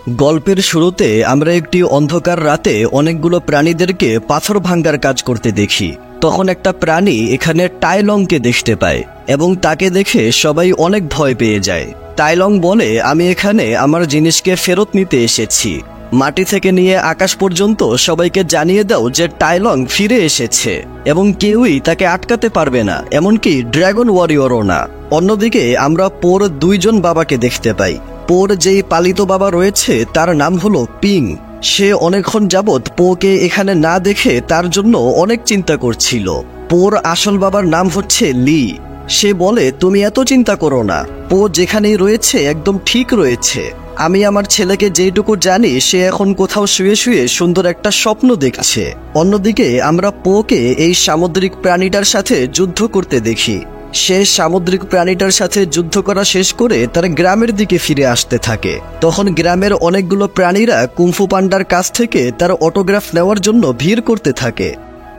গল্পের শুরুতে আমরা একটি অন্ধকার রাতে অনেকগুলো প্রাণীদেরকে পাথর ভাঙ্গার কাজ করতে দেখি। তখন একটা প্রাণী এখানে টাইলংকে দেখতে পায় এবং তাকে দেখে সবাই অনেক ভয় পেয়ে যায়। টাইলং বলে, আমি এখানে আমার জিনিসকে ফেরত নিতে এসেছি। মাটি থেকে নিয়ে আকাশ পর্যন্ত সবাইকে জানিয়ে দাও যে টাইলং ফিরে এসেছে এবং কেউই তাকে আটকাতে পারবে না, এমনকি ড্রাগন ওয়ারিয়রও না। অন্যদিকে আমরা পোর দুইজন বাবাকে দেখতে পাই। পোর যেই পালিত বাবা রয়েছে তার নাম হলো পিং। সে অনেকক্ষণ যাবৎ পোকে এখানে না দেখে তার জন্য অনেক চিন্তা করছিল। পোর আসল বাবার নাম হচ্ছে লি। সে বলে, তুমি এত চিন্তা করো না, পো যেখানেই রয়েছে একদম ঠিক রয়েছে। আমি আমার ছেলেকে যেটুকু জানি সে এখন কোথাও শুয়ে শুয়ে সুন্দর একটা স্বপ্ন দেখছে। অন্যদিকে আমরা পোকে এই সামুদ্রিক প্রাণীটার সাথে যুদ্ধ করতে দেখি। সে সামুদ্রিক প্রাণীটার সাথে যুদ্ধ করা শেষ করে তার গ্রামের দিকে ফিরে আসতে থাকে। তখন গ্রামের অনেকগুলো প্রাণীরা কুংফু পান্ডার কাছ থেকে তার অটোগ্রাফ নেওয়ার জন্য ভিড় করতে থাকে।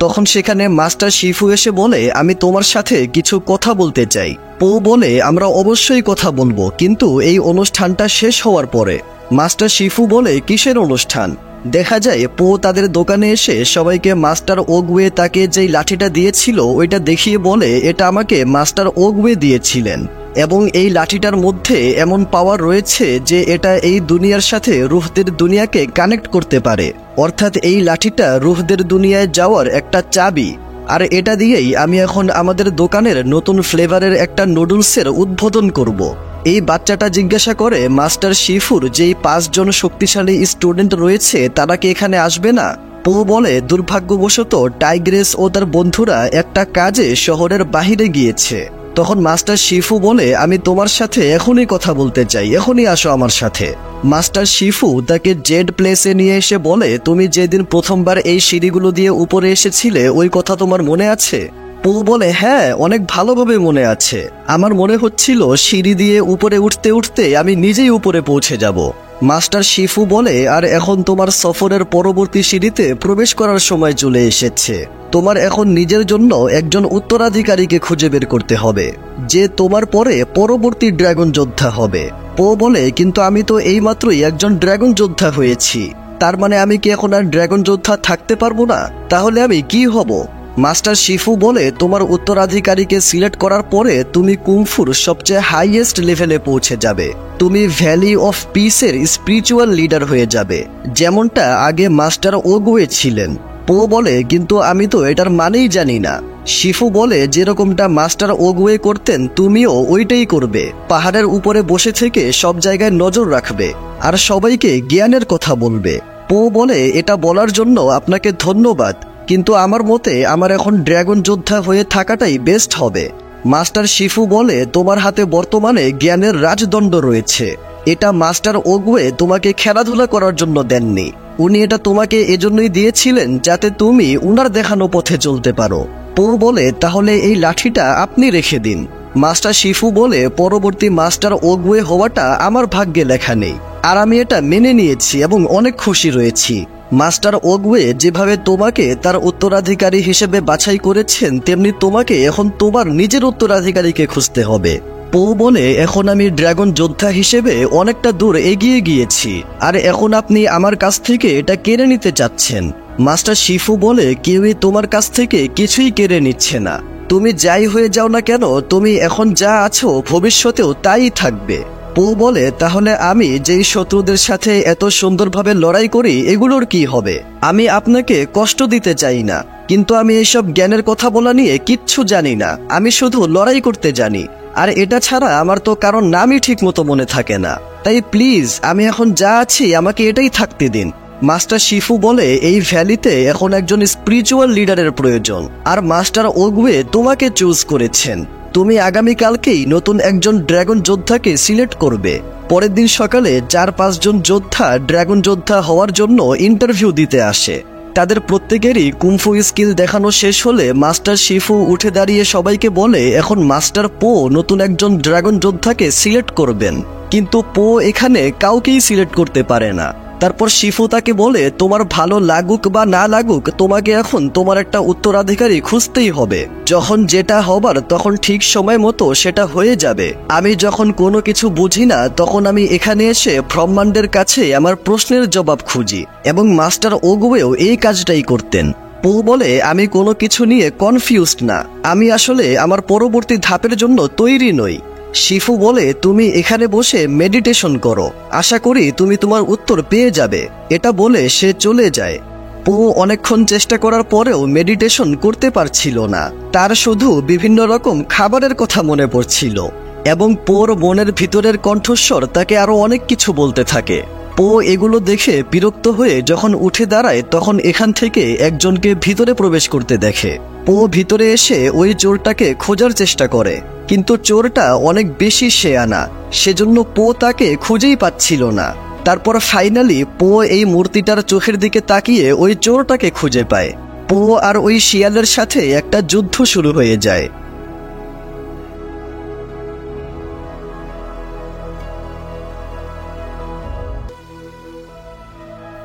তখন সেখানে মাস্টার শিফু এসে বলে, আমি তোমার সাথে কিছু কথা বলতে চাই। পো বলে, আমরা অবশ্যই কথা বলবো, কিন্তু এই অনুষ্ঠানটা শেষ হওয়ার পরে। মাস্টার শিফু বলে, কিসের অনুষ্ঠান? দেখা যায় পো তাদের দোকানে এসে সবাইকে মাস্টার ওগওয়ে তাকে যেই লাঠিটা দিয়েছিল ওইটা দেখিয়ে বলে, এটা আমাকে মাস্টার ওগওয়ে দিয়েছিলেন এবং এই লাঠিটার মধ্যে এমন পাওয়ার রয়েছে যে এটা এই দুনিয়ার সাথে রুহদের দুনিয়াকে কানেক্ট করতে পারে। অর্থাৎ এই লাঠিটা রুহদের দুনিয়ায় যাওয়ার একটা চাবি। আর এটা দিয়েই আমি এখন আমাদের দোকানের নতুন ফ্লেভারের একটা নুডলসের উদ্বোধন করব। এই বাচ্চাটা জিজ্ঞাসা করে, মাস্টার শিফুর যেই 5 জন শক্তিশালী স্টুডেন্ট রয়েছে তারা কি এখানে আসবে না? পো বলে, দুর্ভাগ্যবশত টাইগ্রেস ও তার বন্ধুরা একটা কাজে শহরের বাহিরে গিয়েছে। তখন মাস্টার শিফু বলে, আমি তোমার সাথে এখনই কথা বলতে চাই, এখনই আসো আমার সাথে। মাস্টার শিফু তাকে জেড প্লেসে নিয়ে এসে বলে, তুমি যেদিন প্রথমবার এই সিঁড়িগুলো দিয়ে উপরে এসেছিলে ওই কথা তোমার মনে আছে? পো বলে, হ্যাঁ, অনেক ভালোভাবে মনে আছে। আমার মনে হচ্ছিল সিঁড়ি দিয়ে উপরে উঠতে উঠতে আমি নিজেই উপরে পৌঁছে যাব। মাস্টার শিফু বলে, আর এখন তোমার সফরের পরবর্তী সিঁড়িতে প্রবেশ করার সময় চলে এসেছে। তোমার এখন নিজের জন্য একজন উত্তরাধিকারীকে খুঁজে বের করতে হবে যে তোমার পরে পরবর্তী ড্রাগন যোদ্ধা হবে। পো বলে, কিন্তু আমি তো এইমাত্রই একজন ড্রাগন যোদ্ধা হয়েছি, তার মানে আমি কি এখন আর ড্রাগন যোদ্ধা থাকতে পারবো না? তাহলে আমি কি হব? মাস্টার শিফু বলে, তোমার উত্তরাধিকারীকে সিলেক্ট করার পরে তুমি কুংফুর সবচেয়ে হাইয়েস্ট লেভেলে পৌঁছে যাবে। তুমি ভ্যালি অফ পিসের স্পিরিচুয়াল লিডার হয়ে যাবে, যেমনটা আগে মাস্টার ওগওয়ে ছিলেন। পো বলে, কিন্তু আমি তো এটার মানেই জানি না। শিফু বলে, যেরকমটা মাস্টার ওগওয়ে করতেন তুমিও ওইটাই করবে। পাহাড়ের উপরে বসে থেকে সব জায়গায় নজর রাখবে আর সবাইকে জ্ঞানের কথা বলবে। পো বলে, এটা বলার জন্য আপনাকে ধন্যবাদ, কিন্তু আমার মতে আমার এখন ড্রাগন যোদ্ধা হয়ে থাকাটাই বেস্ট হবে। মাস্টার শিফু বলে, তোমার হাতে বর্তমানে জ্ঞানের রাজদণ্ড রয়েছে। এটা মাস্টার ওগওয়ে তোমাকে খেলাধুলা করার জন্য দেননি, উনি এটা তোমাকে এজন্যই দিয়েছিলেন যাতে তুমি উনার দেখানো পথে চলতে পারো। পো বলে, তাহলে এই লাঠিটা আপনি রেখে দিন। মাস্টার শিফু বলে, পরবর্তী মাস্টার ওগওয়ে হওয়াটা আমার ভাগ্যে লেখা নেই, আর আমি এটা মেনে নিয়েছি এবং অনেক খুশি রয়েছি। মাস্টার ওগওয়ে যেভাবে তোমাকে তার উত্তরাধিকারী হিসেবে বাছাই করেছেন তেমনি তোমাকে এখন তোমার নিজের উত্তরাধিকারীকে খুঁজতে হবে। পো বলে, এখন আমি ড্রাগন যোদ্ধা হিসেবে অনেকটা দূর এগিয়ে গিয়েছি, আর এখন আপনি আমার কাছ থেকে এটা কেড়ে নিতে চাচ্ছেন। মাস্টার শিফু বলে, কেউই তোমার কাছ থেকে কিছুই কেড়ে নিচ্ছে না। তুমি যাই হয়ে যাও না কেন, তুমি এখন যা আছো ভবিষ্যতেও তাই থাকবে। পো বলে, তাহলে আমি যেই শত্রুদের সাথে এত সুন্দরভাবে লড়াই করি এগুলোর কি হবে? আমি আপনাকে কষ্ট দিতে চাই না, কিন্তু আমি এইসব জ্ঞানের কথা বলা নিয়ে কিচ্ছু জানি না। আমি শুধু লড়াই করতে জানি, আর এটা ছাড়া আমার তো কারণ নামই ঠিক মতো মনে থাকে না। তাই প্লিজ আমি এখন যা আছি আমাকে এটাই থাকতে দিন। মাস্টার শিফু বলে, এই ভ্যালিতে এখন একজন স্পিরিচুয়াল লিডারের প্রয়োজন, আর মাস্টার ওগওয়ে তোমাকে চুজ করেছেন। তুমি আগামীকালকেই নতুন একজন ড্রাগন যোদ্ধাকে সিলেক্ট করবে। পরের দিন সকালে 4-5 জন যোদ্ধা ড্রাগন যোদ্ধা হওয়ার জন্য ইন্টারভিউ দিতে আসে। তাদের প্রত্যেকেরই কুংফু স্কিল দেখানো শেষ হলে মাস্টার শিফু উঠে দাঁড়িয়ে সবাইকে বলে, এখন মাস্টার পো নতুন একজন ড্রাগন যোদ্ধাকে সিলেক্ট করবেন। কিন্তু পো এখানে কাউকেই সিলেক্ট করতে পারে না। তারপর শিফু তাকে বলে, তোমার ভালো লাগুক বা না লাগুক, তোমাকে এখন তোমার একটা উত্তরাধিকারী খুঁজতেই হবে। যখন যেটা হবার তখন ঠিক সময় মতো সেটা হয়ে যাবে। আমি যখন কোনো কিছু বুঝি না তখন আমি এখানে এসে ব্রহ্মাণ্ডের কাছে আমার প্রশ্নের জবাব খুঁজি, এবং মাস্টার ওগুয়েও এই কাজটাই করতেন। পো বলে, আমি কোনো কিছু নিয়ে কনফিউজড না, আমি আসলে আমার পরবর্তী ধাপের জন্য তৈরি নই। শিফু বলে, তুমি এখানে বসে মেডিটেশন করো, আশা করি তুমি তোমার উত্তর পেয়ে যাবে। এটা বলে সে চলে যায়। পো অনেকক্ষণ চেষ্টা করার পরেও মেডিটেশন করতে পারছিল না। তার শুধু বিভিন্ন রকম খাবারের কথা মনে পড়ছিল, এবং পোর মনের ভিতরের কণ্ঠস্বর তাকে আরো অনেক কিছু বলতে থাকে। পো এগুলো দেখে বিরক্ত হয়ে যখন উঠে দাঁড়ায় তখন এখান থেকে একজনকে ভিতরে প্রবেশ করতে দেখে। পো ভিতরে এসে ওই চোরটাকে খোঁজার চেষ্টা করে, কিন্তু চোরটা অনেক বেশি শেয়ানা, সেজন্য পো তাকে খুঁজেই পাচ্ছিল না। তারপর ফাইনালি পো এই মূর্তিটার চোখের দিকে তাকিয়ে ওই চোরটাকে খুঁজে পায়। পো আর ওই শিয়ালের সাথে একটা যুদ্ধ শুরু হয়ে যায়।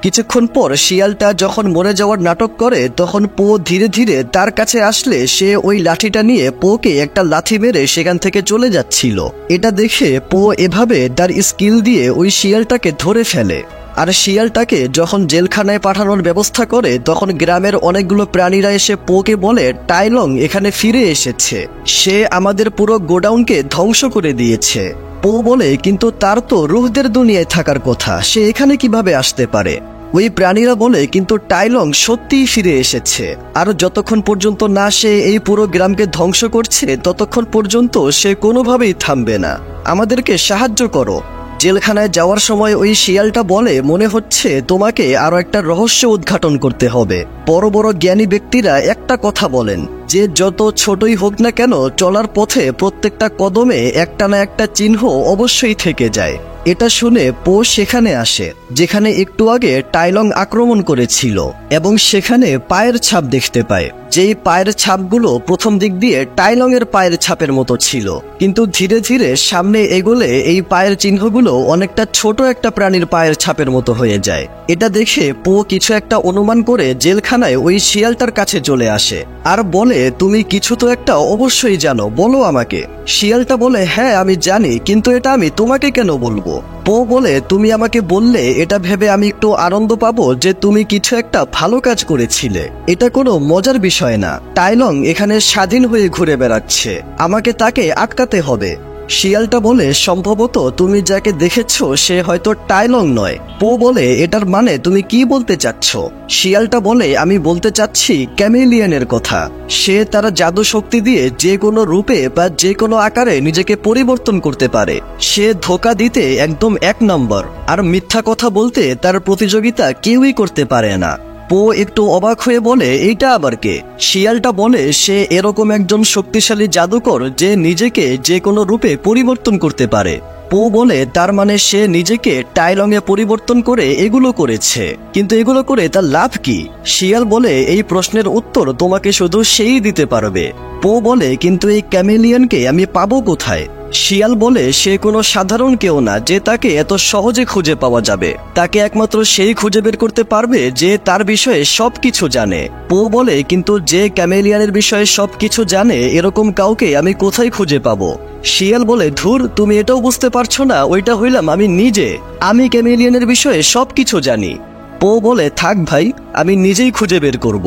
কিছুক্ষণ পর শিয়ালটা যখন মরে যাওয়ার নাটক করে তখন পো ধীরে ধীরে তার কাছে আসলে সে ওই লাঠিটা নিয়ে পোকে একটা লাথি মেরে সেখান থেকে চলে যাচ্ছিল। এটা দেখে পো এভাবে তার স্কিল দিয়ে ওই শিয়ালটাকে ধরে ফেলে। আর শিয়ালটাকে যখন জেলখানায় পাঠানোর ব্যবস্থা করে তখন গ্রামের অনেকগুলো প্রাণীরা এসে পোকে বলে, টাইলং এখানে ফিরে এসেছে, সে আমাদের পুরো গোডাউনকে ধ্বংস করে দিয়েছে। পো বলে, কিন্তু তার তো রুহদের দুনিয়ায় থাকার কথা, সে এখানে কিভাবে আসতে পারে? ওই প্রাণীরা বলে, কিন্তু টাইলং সত্যিই ফিরে এসেছে, আর যতক্ষণ পর্যন্ত না সে এই পুরো গ্রামকে ধ্বংস করছে ততক্ষণ পর্যন্ত সে কোনোভাবেই থামবে না, আমাদেরকে সাহায্য করো। জেলখানায় যাওয়ার সময় ওই শিয়ালটা বলে, মনে হচ্ছে তোমাকে আরো একটা রহস্য উদ্ঘাটন করতে হবে। বড় বড় জ্ঞানী ব্যক্তিরা একটা কথা বলেন যে যত ছোটই হোক না কেন চলার পথে প্রত্যেকটা কদমে একটা না একটা চিহ্ন অবশ্যই থেকে যায়। এটা শুনে পো সেখানে আসে যেখানে একটু আগে টাইলং আক্রমণ করেছিল, এবং সেখানে পায়ের ছাপ দেখতে পায়। যেই পায়ের ছাপগুলো প্রথম দিক দিয়ে টাইলং এর পায়ের ছাপের মতো ছিল, কিন্তু ধীরে ধীরে সামনে এগোলে এই পায়ের চিহ্নগুলো অনেকটা ছোট একটা প্রাণীর পায়ের ছাপের মতো হয়ে যায়। এটা দেখে পো কিছু একটা অনুমান করে জেলখানায় ওই শিয়ালটার কাছে চলে আসে আর বলে, তুমি কিছু তো একটা অবশ্যই জানো, বলো আমাকে। শিয়ালটা বলে, হ্যাঁ আমি জানি, কিন্তু এটা আমি তোমাকে কেন বলবো? পো বলে, তুমি আমাকে বললে এটা ভেবে আমি একটু আনন্দ পাবো যে তুমি কিছু একটা ভালো কাজ করেছিলে, এটা কোনো মজার বিষয় না। টাইলং এখানে স্বাধীন হয়ে ঘুরে বেড়াচ্ছে, আমাকে তাকে আটকাতে হবে। শিয়ালটা বলে, সম্ভবত তুমি যাকে দেখেছো সে হয়তো টাইলং নয়। পো বলে, এটার মানে তুমি কি বলতে চাচ্ছ? শিয়ালটা বলে, আমি বলতে চাচ্ছি ক্যামেলিয়ানের কথা। সে তার জাদু শক্তি দিয়ে যে কোনো রূপে বা যে কোনো আকারে নিজেকে পরিবর্তন করতে পারে। সে ধোঁকা দিতে একদম এক নম্বর, আর মিথ্যা কথা বলতে তার প্রতিযোগিতা কেউই করতে পারে না। পো একটু অবাক হয়ে বলে, এইটা আবার কে? শিয়ালটা বলে, সে এরকম একজন শক্তিশালী জাদুকর যে নিজেকে যে কোনো রূপে পরিবর্তন করতে পারে। পো বলে, তার মানে সে নিজেকে টাইলং এ পরিবর্তন করে এগুলো করেছে, কিন্তু এগুলো করে তার লাভ কি? শিয়াল বলে, এই প্রশ্নের উত্তর তোমাকে শুধু সেই দিতে পারবে। পো বলে, কিন্তু এই ক্যামেলিয়ানকে আমি পাবো কোথায়? শিয়াল বলে, সে কোনো সাধারণ কেউ না যে তাকে এত সহজে খুঁজে পাওয়া যাবে, তাকে একমাত্র সেই খুঁজে বের করতে পারবে যে তার বিষয়ে সবকিছু জানে। পো বলে, কিন্তু যে ক্যামেলিয়ানের বিষয়ে সবকিছু জানে এরকম কাউকে আমি কোথায় খুঁজে পাবো? শিয়াল বলে, ধুর, তুমি এটাও বুঝতে পারছো না, ওইটা হইলাম আমি নিজে, আমি ক্যামেলিয়ানের বিষয়ে সবকিছু জানি। পো বলে, থাক ভাই, আমি নিজেই খুঁজে বের করব।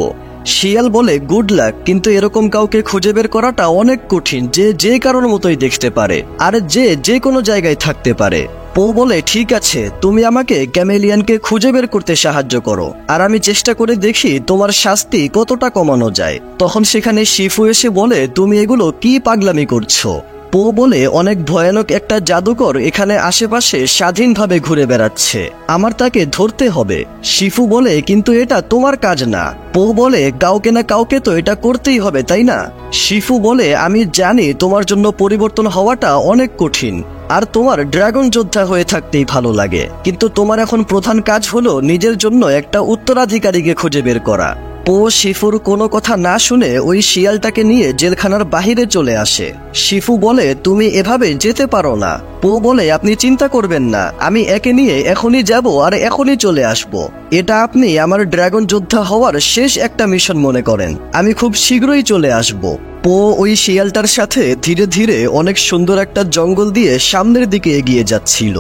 শিয়াল বলে, গুড লাক, কিন্তু এরকম কাউকে খুঁজে বের করাটা অনেক কঠিন যে যে কারোর মতোই দেখতে পারে, আর যে যে কোনো জায়গায় থাকতে পারে। পো বলে, ঠিক আছে, তুমি আমাকে ক্যামেলিয়ানকে খুঁজে বের করতে সাহায্য করো, আর আমি চেষ্টা করে দেখি তোমার শাস্তি কতটা কমানো যায়। তখন সেখানে শিফু এসে বলে, তুমি এগুলো কি পাগলামি করছো? পো বলে, অনেক ভয়ানক একটা জাদুকর এখানে আশেপাশে স্বাধীনভাবে ঘুরে বেড়াচ্ছে, আমার তাকে ধরতে হবে। শিফু বলে, কিন্তু এটা তোমার কাজ না। পো বলে, কাউকে না কাউকে তো এটা করতেই হবে, তাই না? শিফু বলে, আমি জানি তোমার জন্য পরিবর্তন হওয়াটা অনেক কঠিন, আর তোমার ড্রাগন যোদ্ধা হয়ে থাকতেই ভালো লাগে, কিন্তু তোমার এখন প্রধান কাজ হলো নিজের জন্য একটা উত্তরাধিকারীকে খুঁজে বের করা। পো শিফুর কোনো কথা না শুনে ওই শিয়ালটাকে নিয়ে জেলখানার বাহিরে চলে আসে। শিফু বলে, তুমি এভাবে যেতে পারো না। পো বলে, আপনি চিন্তা করবেন না, আমি একে নিয়ে এখনই যাব আর এখনই চলে আসব। এটা আপনি আমার ড্রাগন যোদ্ধা হওয়ার শেষ একটা মিশন মনে করেন, আমি খুব শীঘ্রই চলে আসব। পো ওই শিয়ালটার সাথে ধীরে ধীরে অনেক সুন্দর একটা জঙ্গল দিয়ে সামনের দিকে এগিয়ে যাচ্ছিল।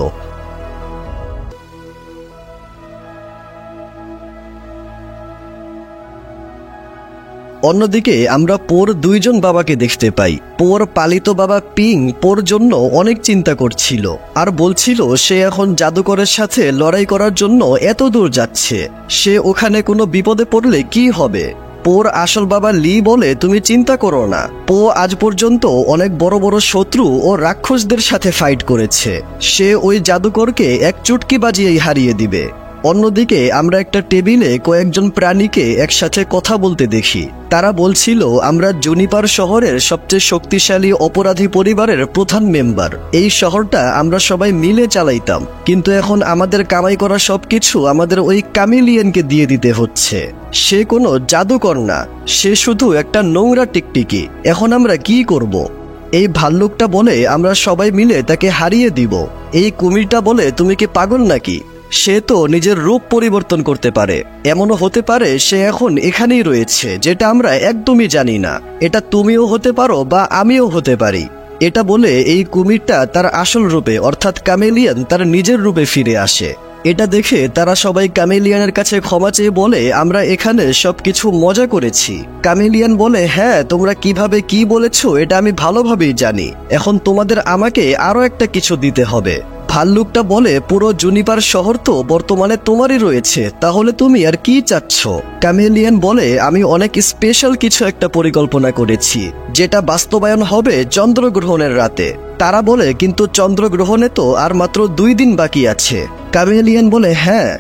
অন্যদিকে আমরা পোর দুইজন বাবাকে দেখতে পাই। পোর পালিত বাবা পিং পোর জন্য অনেক চিন্তা করছিল আর বলছিল সে এখন জাদুকরের সাথে লড়াই করার জন্য এত দূর যাচ্ছে, সে ওখানে কোনো বিপদে পড়লে কি হবে। পোর আসল বাবা লি বলে, তুমি চিন্তা করো না, পো আজ পর্যন্ত অনেক বড় বড় শত্রু ও রাক্ষসদের সাথে ফাইট করেছে, সে ওই জাদুকরকে এক চুটকি বাজিয়েই হারিয়ে দিবে। অন্যদিকে আমরা একটা টেবিলে কয়েকজন প্রাণীকে একসাথে কথা বলতে দেখি। তারা বলছিল, আমরা জুনিপার শহরের সবচেয়ে শক্তিশালী অপরাধী পরিবারের প্রধান মেম্বার। এই শহরটা আমরা সবাই মিলে চালাইতাম, কিন্তু এখন আমাদের কামাই করা সবকিছু আমাদের ওই কামিলিয়ানকে দিয়ে দিতে হচ্ছে। সে কোনো জাদুকর না, সে শুধু একটা নোংরা টিকটিকি। এখন আমরা কি করব? এই ভাল্লুকটা বলে, আমরা সবাই মিলে তাকে হারিয়ে দিব। এই কুমিরটা বলে, তুমি কি পাগল নাকি? সে তো নিজের রূপ পরিবর্তন করতে পারে, এমনও হতে পারে সে এখন এখানেই রয়েছে, যেটা আমরা একদমই জানি না। এটা তুমিও হতে পারো বা আমিও হতে পারি। এটা বলে এই কুমিরটা তার আসল রূপে অর্থাৎ কামেলিয়ান তার নিজের রূপে ফিরে আসে। এটা দেখে তারা সবাই কামেলিয়ানের কাছে ক্ষমা চেয়ে বলে, আমরা এখানে সবকিছু মজা করেছি। কামেলিয়ান বলে, হ্যাঁ, তোমরা কিভাবে কি বলেছো এটা আমি ভালোভাবেই জানি, এখন তোমাদের আমাকে আরো একটা কিছু দিতে হবে। ভাল্লুকটা বলে, পুরো জুনিপার শহর তো বর্তমানে তোমারই রয়েছে, তাহলে তুমি আর কি চাচ্ছ? কামেলিয়ান বলে, আমি অনেক স্পেশাল কিছু একটা পরিকল্পনা করেছি, যেটা বাস্তবায়ন হবে চন্দ্রগ্রহণের রাতে। তারা বলে, কিন্তু চন্দ্রগ্রহণে তো আর মাত্র 2 দিন বাকি আছে। কামেলিয়ান বলে, হ্যাঁ,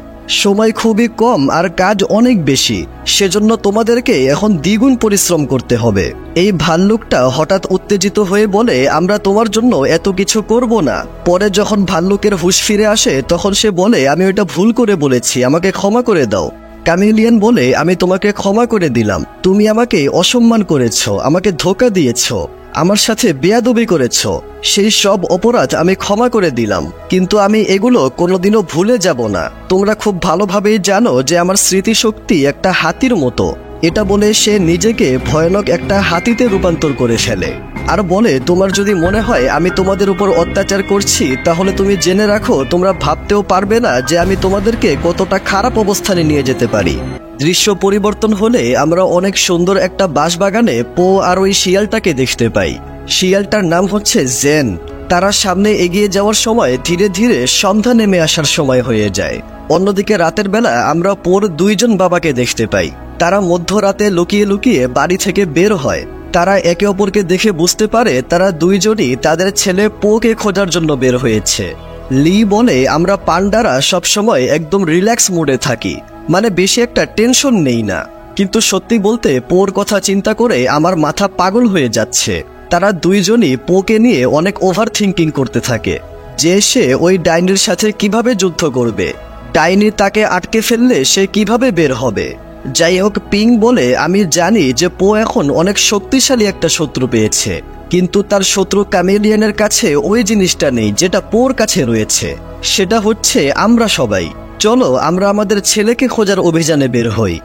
সময় খুবই কম আর কাজ অনেক বেশি, সেজন্য তোমাদেরকে এখন দ্বিগুণ পরিশ্রম করতে হবে। এই ভাল্লুকটা হঠাৎ উত্তেজিত হয়ে বলে, আমরা তোমার জন্য এত কিছু করব না। পরে যখন ভাল্লুকের হুঁশ ফিরে আসে তখন সে বলে, আমি ওটা ভুল করে বলেছি, আমাকে ক্ষমা করে দাও। কামেলিয়ান বলে, আমি তোমাকে ক্ষমা করে দিলাম, তুমি আমাকে অসম্মান করেছ, আমাকে ধোঁকা দিয়েছ, আমার সাথে বেয়াদবি করেছ, সেই সব অপরাধ আমি ক্ষমা করে দিলাম, কিন্তু আমি এগুলো কোনোদিনও ভুলে যাব না। তোমরা খুব ভালোভাবেই জানো যে আমার স্মৃতিশক্তি একটা হাতির মতো। এটা বলে সে নিজেকে ভয়ানক একটা হাতিতে রূপান্তর করে ফেলে আর বলে, তোমার যদি মনে হয় আমি তোমাদের উপর অত্যাচার করছি, তাহলে তুমি জেনে রাখো, তোমরা ভাবতেও পারবে না যে আমি তোমাদেরকে কতটা খারাপ অবস্থানে নিয়ে যেতে পারি। দৃশ্য পরিবর্তন হলে আমরা অনেক সুন্দর একটা বাঁশবাগানে পো আর ওই শিয়ালটাকে দেখতে পাই। শিয়ালটার নাম হচ্ছে জেন। তারা সামনে এগিয়ে যাওয়ার সময় ধীরে ধীরে সন্ধ্যা নেমে আসার সময় হয়ে যায়। অন্যদিকে রাতের বেলা আমরা পোর 2জন বাবাকে দেখতে পাই। তারা মধ্যরাতে লুকিয়ে লুকিয়ে বাড়ি থেকে বের হয়। তারা একে অপরকে দেখে বুঝতে পারে তারা 2জনই তাদের ছেলে পোকে খোঁজার জন্য বের হয়েছে। লি বলে, আমরা পান্ডারা সবসময় একদম রিল্যাক্স মুডে থাকি, মানে বেশি একটা টেনশন নেই না, কিন্তু সত্যি বলতে পোর কথা চিন্তা করে আমার মাথা পাগল হয়ে যাচ্ছে। তারা 2জনই পোকে নিয়ে অনেক ওভার থিঙ্কিং করতে থাকে, যে সে ওই ডাইনির সাথে কিভাবে যুদ্ধ করবে, ডাইনি তাকে আটকে ফেললে সে কিভাবে বের হবে। যাই হোক, পিং বলে, আমি জানি যে পো এখন অনেক শক্তিশালী একটা শত্রু পেয়েছে, কিন্তু তার শত্রু কামেলিয়ানের কাছে ওই জিনিসটা নেই যেটা পোর কাছে রয়েছে, সেটা হচ্ছে আমরা সবাই। চলো আমরা আমাদের ছেলেকে খোঁজার অভিযানে বের হই।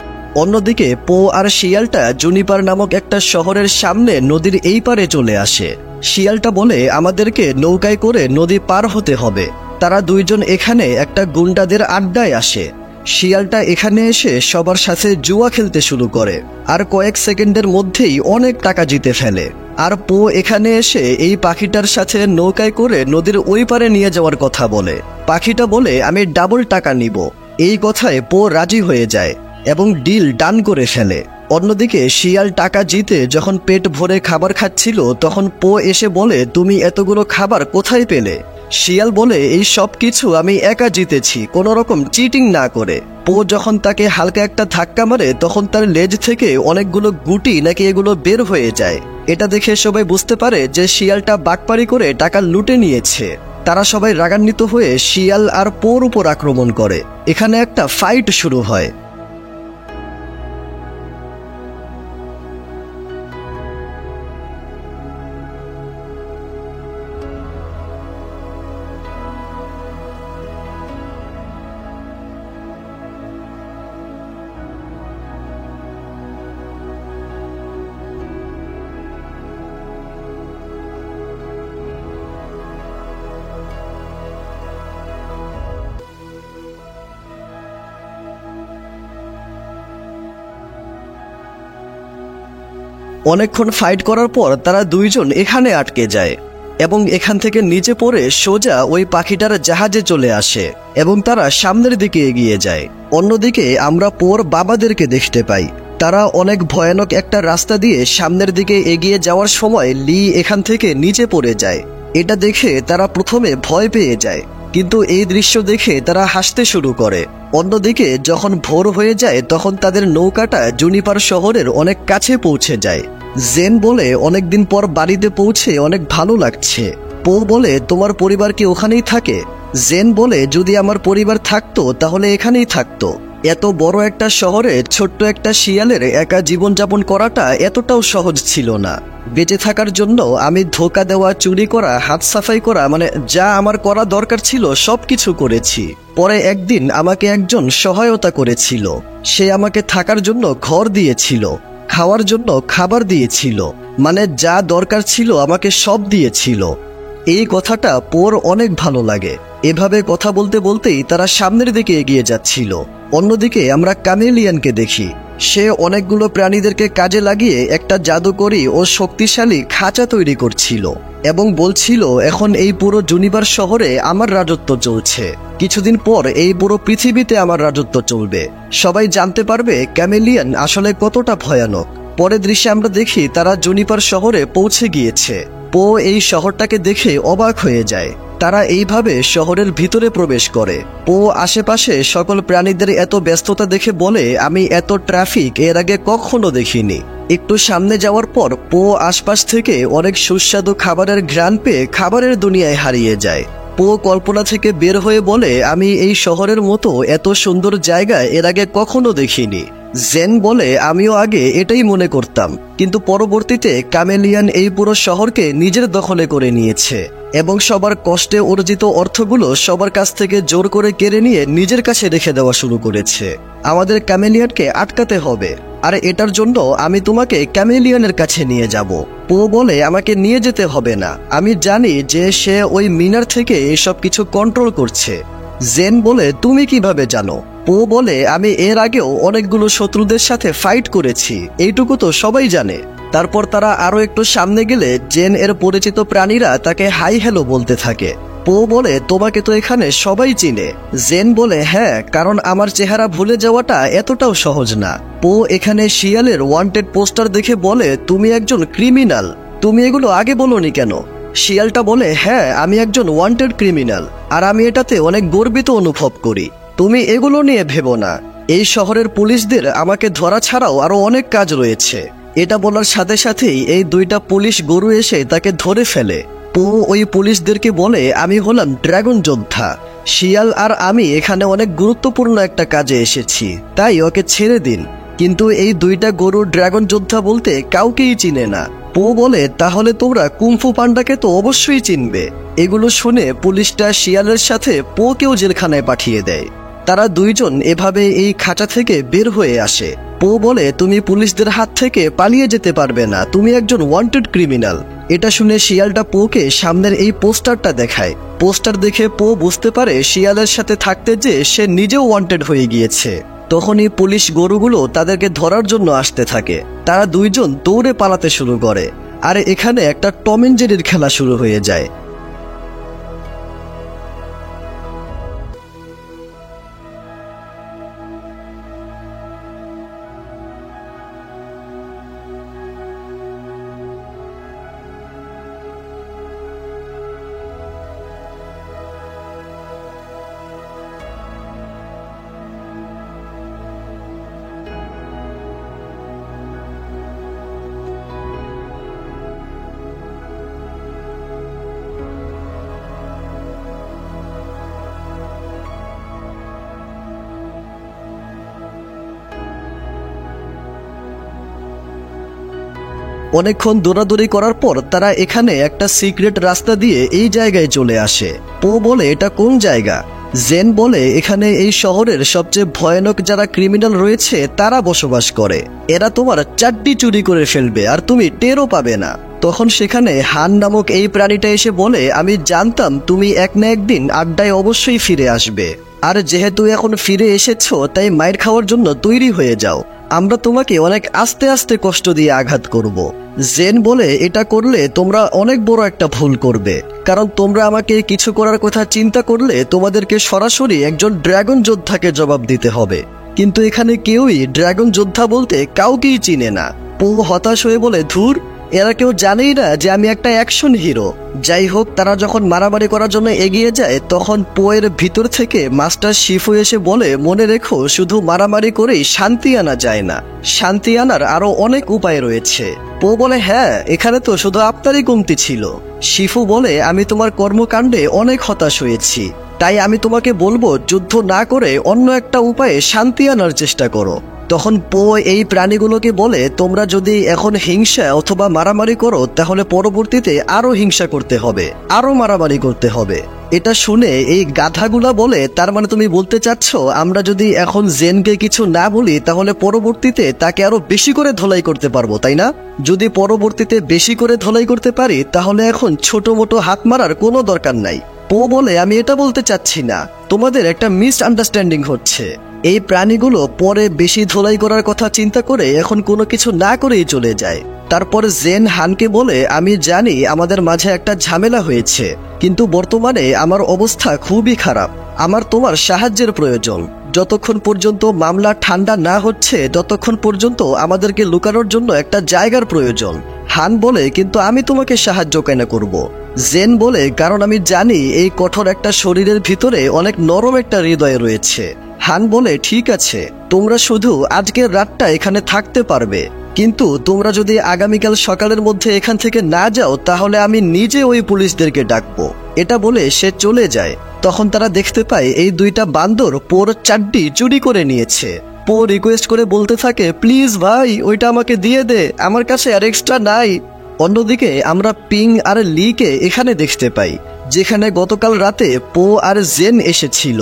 অন্যদিকে পো আর শিয়ালটা জুনিপার নামক একটা শহরের সামনে নদীর এই পারে চলে আসে। শিয়ালটা বলে, আমাদেরকে নৌকায় করে নদী পার হতে হবে। তারা 2জন এখানে একটা গুন্ডাদের আড্ডায় আসে। শিয়ালটা এখানে এসে সবার সাথে জুয়া খেলতে শুরু করে আর কয়েক সেকেন্ডের মধ্যেই অনেক টাকা জিতে ফেলে। আর পো এখানে এসে এই পাখিটার সাথে নৌকায় করে নদীর ওই পারে নিয়ে যাওয়ার কথা বলে। পাখিটা বলে, আমি ডাবল টাকা নিব। এই কথায় পো রাজি হয়ে যায় এবং ডিল ডান করে ফেলে। অন্যদিকে শিয়াল টাকা জিতে যখন পেট ভরে খাবার খাচ্ছিল তখন পো এসে বলে, তুমি এতগুলো খাবার কোথায় পেলে? শিয়াল বলে, এই সব কিছু আমি একা জিতেছি, কোনো রকম চিটিং না করে। পো যখন তাকে হালকা একটা ধাক্কা মারে তখন তার লেজ থেকে অনেকগুলো গুটি নাকি এগুলো বের হয়ে যায়। এটা দেখে সবাই বুঝতে পারে যে শিয়ালটা বাটপারি করে টাকা লুটে নিয়েছে। তারা সবাই রাগান্বিত হয়ে শিয়াল আর পোর উপর আক্রমণ করে। এখানে একটা ফাইট শুরু হয়। অনেকক্ষণ ফাইট করার পর তারা দুইজন এখানে আটকে যায় এবং এখান থেকে নিচে পড়ে সোজা ওই পাখিটার জাহাজে চলে আসে এবং তারা সামনের দিকে এগিয়ে যায়। অন্যদিকে আমরা পোর বাবাদেরকে দেখতে পাই। তারা অনেক ভয়ানক একটা রাস্তা দিয়ে সামনের দিকে এগিয়ে যাওয়ার সময় লি এখান থেকে নিচে পড়ে যায়। এটা দেখে তারা প্রথমে ভয় পেয়ে যায়, কিন্তু এই দৃশ্য দেখে তারা হাসতে শুরু করে। অন্যদিকে যখন ভোর হয়ে যায় তখন তাদের নৌকাটা জুনিপার শহরের অনেক কাছে পৌঁছে যায়। জেন বলে, অনেকদিন পর বাড়িতে পৌঁছে অনেক ভালো লাগছে। পো বলে, তোমার পরিবার কি ওখানেই থাকে? জেন বলে, যদি আমার পরিবার থাকতো তাহলে এখানেই থাকতো। এত বড় একটা শহরে ছোট্ট একটা শিয়ালের একা জীবনযাপন করাটা এতটাও সহজ ছিল না। বেঁচে থাকার জন্য আমি ধোঁকা দেওয়া, চুরি করা, হাত সাফাই করা, মানে যা আমার করা দরকার ছিল সবকিছু করেছি। পরে একদিন আমাকে একজন সহায়তা করেছিল। সে আমাকে থাকার জন্য ঘর দিয়েছিল, খাওয়ার জন্য খাবার দিয়েছিল, মানে যা দরকার ছিল আমাকে সব দিয়েছিল। এই কথাটা পোর অনেক ভালো লাগে। এভাবে কথা বলতে বলতেই তারা সামনের দিকে এগিয়ে যাচ্ছিল। অন্যদিকে আমরা কামেলিয়ানকে দেখি। সে অনেকগুলো প্রাণীদেরকে কাজে লাগিয়ে একটা জাদুকরী ও শক্তিশালী খাঁচা তৈরি করছিল এবং বলছিল, এখন এই পুরো জুনিপার শহরে আমার রাজত্ব চলছে। কিছুদিন পর এই পুরো পৃথিবীতে আমার রাজত্ব চলবে। সবাই জানতে পারবে ক্যামেলিয়ান আসলে কতটা ভয়ানক। পরের দৃশ্যে আমরা দেখি তারা জুনিপার শহরে পৌঁছে গিয়েছে। পো এই শহরটাকে দেখে অবাক হয়ে যায়। তারা এইভাবে শহরের ভিতরে প্রবেশ করে। পো আশেপাশে সকল প্রাণীদের এত ব্যস্ততা দেখে বলে, আমি এত ট্রাফিক এর আগে কখনো দেখিনি। একটু সামনে যাওয়ার পর পো আশপাশ থেকে অনেক সুস্বাদু খাবারের ঘ্রাণ পেয়ে খাবারের দুনিয়ায় হারিয়ে যায়। পো কল্পনা থেকে বের হয়ে বলে, আমি এই শহরের মতো এত সুন্দর জায়গা এর আগে কখনো দেখিনি। জেন বলে, আমিও আগে এটাই মনে করতাম, কিন্তু পরবর্তীতে কামেলিয়ান এই পুরো শহরকে নিজের দখলে করে নিয়েছে এবং সবার কষ্টে অর্জিত অর্থগুলো সবার কাছ থেকে জোর করে কেড়ে নিয়ে নিজের কাছে রেখে দেওয়া শুরু করেছে। আমাদের ক্যামেলিয়ানকে আটকাতে হবে, আর এটার জন্য আমি তোমাকে ক্যামেলিয়ানের কাছে নিয়ে যাব। পো বলে, আমাকে নিয়ে যেতে হবে না, আমি জানি যে সে ওই মিনার থেকে এসব কিছু কন্ট্রোল করছে। জেন বলে, তুমি কিভাবে জানো? পো বলে, আমি এর আগেও অনেকগুলো শত্রুদের সাথে ফাইট করেছি, এইটুকু তো সবাই জানে। তারপর তারা আরো একটু সামনে গেলে জেন এর পরিচিত প্রাণীরা তাকে হাই হ্যালো বলতে থাকে। পো বলে, তোমাকে তো এখানে সবাই চিনে। জেন বলে, হ্যাঁ, কারণ আমার চেহারা ভুলে যাওয়াটা এতটাও সহজ না। পো এখানে শিয়ালের ওয়ান্টেড পোস্টার দেখে বলে, তুমি একজন ক্রিমিনাল, তুমি এগুলো আগে বলোনি কেন? শিয়ালটা বলে, হ্যাঁ, আমি একজন ওয়ান্টেড ক্রিমিনাল, আর আমি এটাতে অনেক গর্বিত অনুভব করি। তুমি এগুলো নিয়ে ভেবো না, এই শহরের পুলিশদের আমাকে ধরা ছাড়াও আরো অনেক কাজ রয়েছে। এটা বলার সাথে সাথেই এই দুইটা পুলিশ গরু এসে তাকে ধরে ফেলে। পো ওই পুলিশদেরকে বলে, আমি হলাম ড্রাগন যোদ্ধা। শিয়াল আর আমি এখানে অনেক গুরুত্বপূর্ণ একটা কাজে এসেছি, তাই ওকে ছেড়ে দিন। কিন্তু এই দুইটা গরু ড্রাগন যোদ্ধা বলতে কাউকেই চিনে না। পো বলে, তাহলে তোমরা কুংফু পান্ডাকে তো অবশ্যই চিনবে। এগুলো শুনে পুলিশটা শিয়ালের সাথে পোকেও জেলখানায় পাঠিয়ে দেয়। তারা দুইজন এভাবে এই খাঁচা থেকে বের হয়ে আসে। পো বলে, তুমি পুলিশদের হাত থেকে পালিয়ে যেতে পারবে না, তুমি একজন ওয়ান্টেড ক্রিমিনাল। এটা শুনে শিয়ালটা পোকে সামনের এই পোস্টারটা দেখায়। পোস্টার দেখে পো বুঝতে পারে শিয়ালের সাথে থাকতে যে সে নিজেও ওয়ান্টেড হয়ে গিয়েছে। তখনই পুলিশ গরুগুলো তাদেরকে ধরার জন্য আসতে থাকে। তারা দুইজন দৌড়ে পালাতে শুরু করে, আর এখানে একটা টম এন্ড জেরির খেলা শুরু হয়ে যায়। অনেকক্ষণ দৌড়াদৌড়ি করার পর তারা এখানে একটা সিক্রেট রাস্তা দিয়ে এই জায়গায় চলে আসে। পো বলে, এটা কোন জায়গা? জেন বলে, এখানে এই শহরের সবচেয়ে ভয়ানক যারা ক্রিমিনাল রয়েছে তারা বসবাস করে। এরা তোমার চারটি চুরি করে ফেলবে আর তুমি টেরও পাবে না। তখন সেখানে হান নামক এই প্রাণীটা এসে বলে, আমি জানতাম তুমি এক না একদিন আড্ডায় অবশ্যই ফিরে আসবে, আর যেহেতু এখন ফিরে এসেছো তাই মাইর খাওয়ার জন্য তৈরি হয়ে যাও। আমরা তোমাকে অনেক আস্তে আস্তে কষ্ট দিয়ে আঘাত করব। জেন বলে, এটা করলে তোমরা অনেক বড় একটা ভুল করবে, কারণ তোমরা আমাকে কিছু করার কথা চিন্তা করলে তোমাদেরকে সরাসরি একজন ড্রাগন যোদ্ধাকে জবাব দিতে হবে, কিন্তু এখানে কেউই ড্রাগন যোদ্ধা বলতে কাউকেই চিনে না। পো হতাশ হয়ে বলে, ধুর, এরা কেউ জানেই না যে আমি একটা অ্যাকশন হিরো। যাই হোক, তারা যখন মারামারি করার জন্য এগিয়ে যায় তখন পোয়ের ভিতর থেকে মাস্টার শিফু এসে বলে, মনে রেখো, শুধু মারামারি করেই শান্তি আনা যায় না, শান্তি আনার আরো অনেক উপায় রয়েছে। পো বলে, হ্যাঁ, এখানে তো শুধু আপনারই কমতি ছিল। শিফু বলে, আমি তোমার কর্মকাণ্ডে অনেক হতাশ হয়েছি, তাই আমি তোমাকে বলবো যুদ্ধ না করে অন্য একটা উপায়ে শান্তি আনার চেষ্টা করো। তখন পো এই প্রাণীগুলোকে বলে, তোমরা যদি এখন হিংসা অথবা মারামারি করো তাহলে পরবর্তীতে আরো হিংসা করতে হবে, আরো মারামারি করতে হবে। এটা শুনে এই গাধাগুলা বলে, তার মানে তুমি বলতে চাচ্ছ আমরা যদি এখন জেনকে কিছু না বলি তাহলে পরবর্তীতে তাকে আরো বেশি করে ধোলাই করতে পারবো, তাই না? যদি পরবর্তীতে বেশি করে ধোলাই করতে পারি তাহলে এখন ছোট মোটো হাত মারার কোনো দরকার নাই। পো বলে, আমি এটা বলতে চাচ্ছি না, তোমাদের একটা মিসআন্ডারস্ট্যান্ডিং হচ্ছে। এই প্রাণীগুলো পরে বেশি ধোলাই করার কথা চিন্তা করে এখন কোনো কিছু না করেই চলে যায়। তারপর জেন হানকে বলে, আমি জানি আমাদের মাঝে একটা ঝামেলা হয়েছে, কিন্তু বর্তমানে আমার অবস্থা খুবই খারাপ, আমার তোমার সাহায্যের প্রয়োজন। যতক্ষণ পর্যন্ত মামলা ঠান্ডা না হচ্ছে ততক্ষণ পর্যন্ত আমাদেরকে লুকানোর জন্য একটা জায়গার প্রয়োজন। হান বলে, কিন্তু আমি তোমাকে সাহায্য কেন করব? জেন বলে, কারণ আমি জানি এই কঠোর একটা শরীরের ভিতরে অনেক নরম একটা হৃদয় রয়েছে। হান বলে, ঠিক আছে, তোমরা শুধু আজকের রাতটা এখানে থাকতে পারবে, কিন্তু তোমরা যদি আগামীকাল সকালের মধ্যে এখান থেকে না যাও তাহলে আমি নিজে ওই পুলিশদেরকে ডাকবো। এটা বলে সে চলে যায়। তখন তারা দেখতে পায় এই দুইটা বান্দর পোর চাড্ডি চুরি করে নিয়েছে। পো রিকোয়েস্ট করে বলতে থাকে, প্লিজ ভাই, ওইটা আমাকে দিয়ে দে, আমার কাছে আর এক্সট্রা নাই। অন্যদিকে আমরা পিং আর লিকে এখানে দেখতে পাই, যেখানে গতকাল রাতে পো আর জেন এসেছিল।